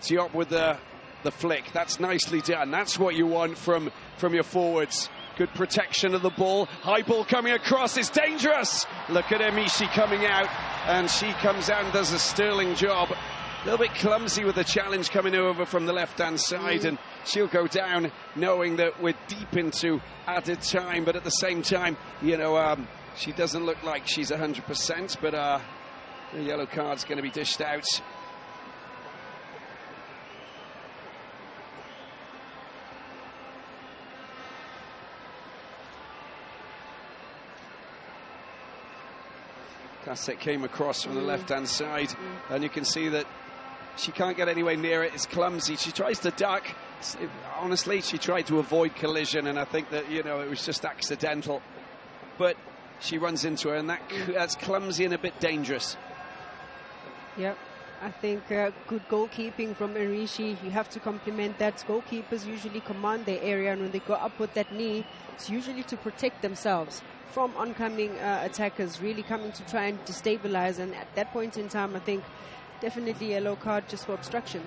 Diop with the flick. That's nicely done. That's what you want from your forwards. Good protection of the ball. High ball coming across. It's dangerous. Look at Emishi coming out. And she comes out and does a sterling job. A little bit clumsy with the challenge coming over from the left-hand side. And she'll go down knowing that we're deep into added time. But at the same time, you know, she doesn't look like she's 100%. But the yellow card's going to be dished out. As it came across from the left-hand side, and you can see that she can't get anywhere near it. It's clumsy. She tries to duck. Honestly, she tried to avoid collision, and I think that, you know, it was just accidental. But she runs into her, and that's clumsy and a bit dangerous. Yep. I think good goalkeeping from Enrishi. You have to compliment that. Goalkeepers usually command their area, and when they go up with that knee, it's usually to protect themselves from oncoming attackers really coming to try and destabilize. And at that point in time, I think definitely a yellow card just for obstruction.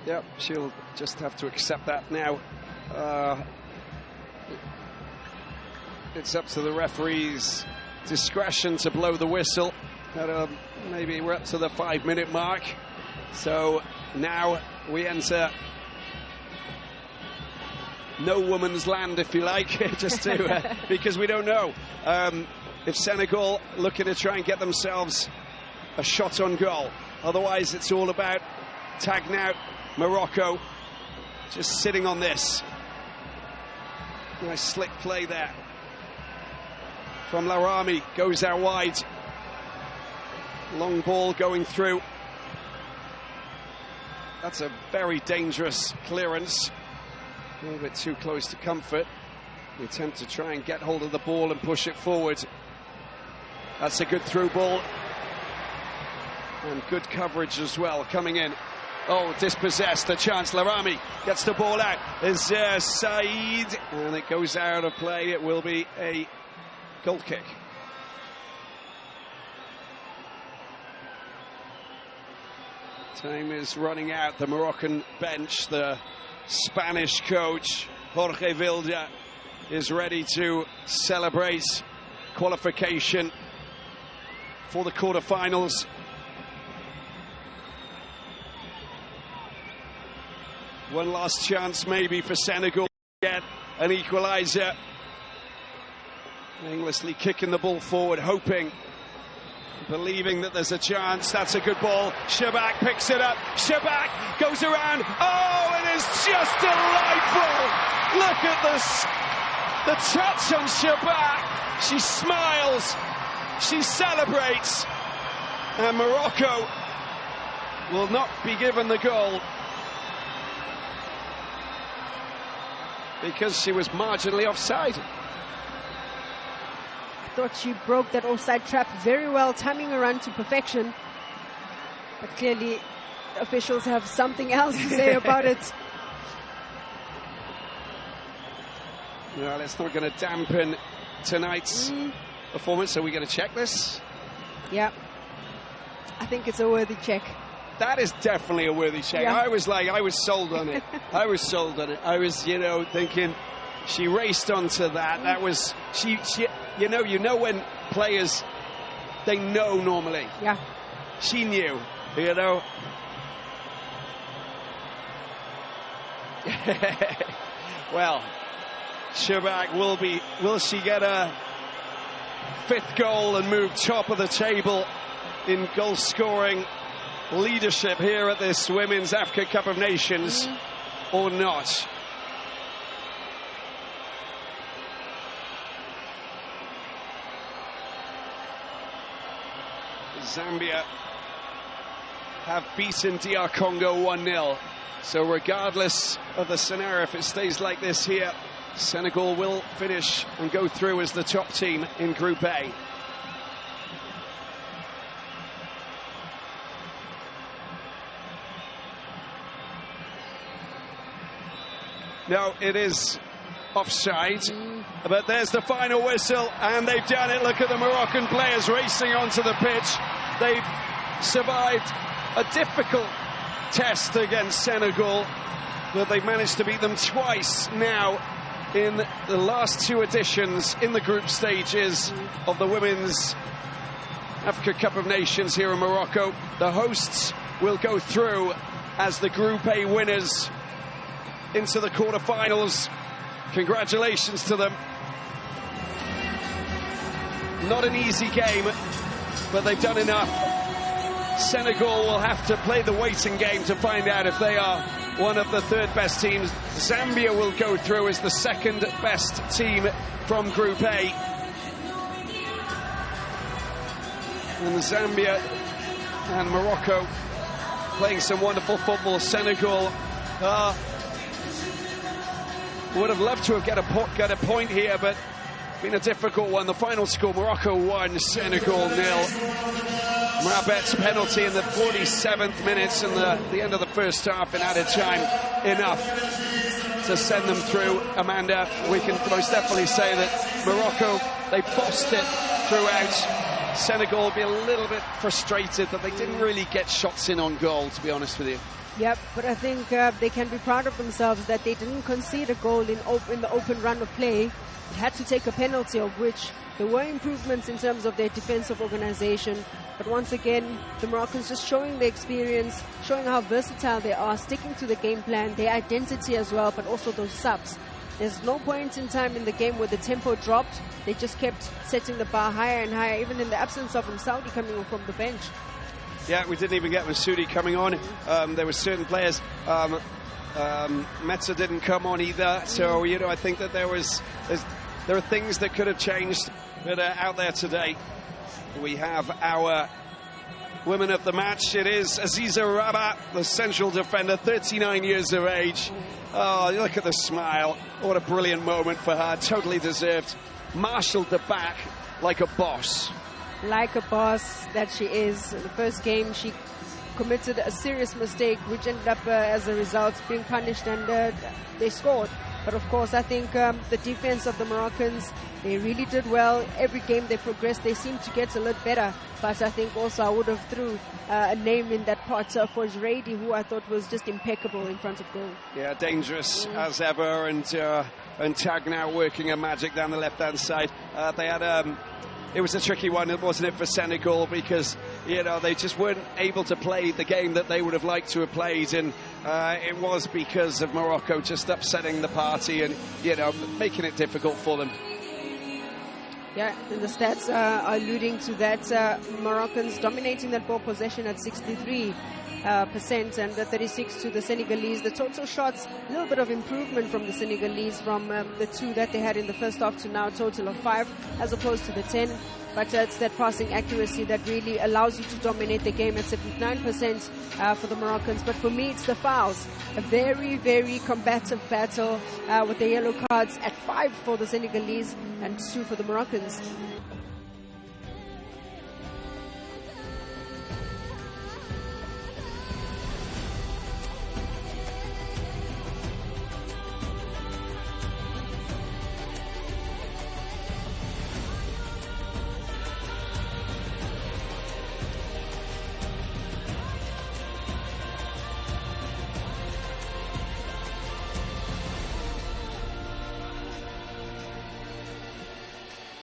Yep, she'll just have to accept that now. It's up to the referee's discretion to blow the whistle. Maybe we're up to the 5-minute mark. So now we enter no woman's land, if you like, just to because we don't know if Senegal looking to try and get themselves a shot on goal. Otherwise, it's all about tagging out Morocco, just sitting on this. Nice slick play there from Larami, goes out wide. Long ball going through. That's a very dangerous clearance. A little bit too close to comfort. The attempt to try and get hold of the ball and push it forward. That's a good through ball. And good coverage as well coming in. Oh, dispossessed, a chance. Larami gets the ball out. Is Saeed, and it goes out of play. It will be a goal kick. Time is running out. The Moroccan bench, the Spanish coach, Jorge Vilda, is ready to celebrate qualification for the quarterfinals. One last chance maybe for Senegal to get an equaliser. Aimlessly kicking the ball forward, hoping, believing that there's a chance. That's a good ball. Shabak picks it up. Shabak goes around. Oh, it is just delightful. Look at this. The touch on Shabak. She smiles. She celebrates. And Morocco will not be given the goal because she was marginally offside. Thought she broke that offside trap very well, timing a run to perfection. But clearly, officials have something else to say about it. Well, it's not going to dampen tonight's performance, so we're going to check this. Yeah, I think it's a worthy check. That is definitely a worthy check. Yeah. I was sold on it. I was sold on it. I was, you know, thinking she raced onto that. That was, she you know when players, they know normally. Yeah. She knew, you know. Well, Shabak will she get a 5th goal and move top of the table in goal scoring leadership here at this Women's Africa Cup of Nations or not? Zambia have beaten DR Congo 1-0. So regardless of the scenario, if it stays like this here, Senegal will finish and go through as the top team in Group A. No, it is offside, but there's the final whistle, and they've done it. Look at the Moroccan players racing onto the pitch. They've survived a difficult test against Senegal, but they've managed to beat them twice now in the last 2 editions in the group stages of the Women's Africa Cup of Nations here in Morocco. The hosts will go through as the Group A winners into the quarterfinals. Congratulations to them. Not an easy game, but they've done enough. Senegal will have to play the waiting game to find out if they are one of the 3rd best teams. Zambia will go through as the 2nd best team from Group A. and Zambia and Morocco playing some wonderful football. Senegal would have loved to have got a point here, but been a difficult one. The final score: Morocco 1, Senegal 0. Mrabet's penalty in the 47th minute and the end of the first half in added time, enough to send them through. Amanda, we can most definitely say that Morocco, they bossed it throughout. Senegal will be a little bit frustrated that they didn't really get shots in on goal, to be honest with you. Yep, but I think they can be proud of themselves that they didn't concede a goal in the open run of play. It had to take a penalty, of which there were improvements in terms of their defensive organization. But once again, the Moroccans just showing their experience, showing how versatile they are, sticking to the game plan, their identity as well, but also those subs. There's no point in time in the game where the tempo dropped. They just kept setting the bar higher and higher, even in the absence of Saudi coming on from the bench. Yeah, we didn't even get Masoudi coming on. There were certain players. Metza didn't come on either. So, you know, I think that there are things that could have changed. But out there today, we have our women of the match. It is Aziza Rabat, the central defender, 39 years of age. Oh, look at the smile. What a brilliant moment for her. Totally deserved. Marshaled the back like a boss. Like a boss that she is. In the first game, she committed a serious mistake, which ended up, as a result, being punished, and they scored. But of course, I think the defense of the Moroccans, they really did well. Every game they progressed, they seemed to get a little better. But I think also I would have threw a name in that pot for Jredi, who I thought was just impeccable in front of goal. Yeah, dangerous as ever, and Tag now working a magic down the left-hand side. They had it was a tricky one, wasn't it, for Senegal, because, you know, they just weren't able to play the game that they would have liked to have played, and it was because of Morocco just upsetting the party and, you know, making it difficult for them. Yeah, and the stats are alluding to that. Moroccans dominating that ball possession at 63%, and the 36 to the Senegalese. The total shots, a little bit of improvement from the Senegalese from the 2 that they had in the first half to now a total of 5 as opposed to the 10. But it's that passing accuracy that really allows you to dominate the game at 79% for the Moroccans. But for me, it's the fouls. A very, very combative battle with the yellow cards at 5 for the Senegalese and 2 for the Moroccans.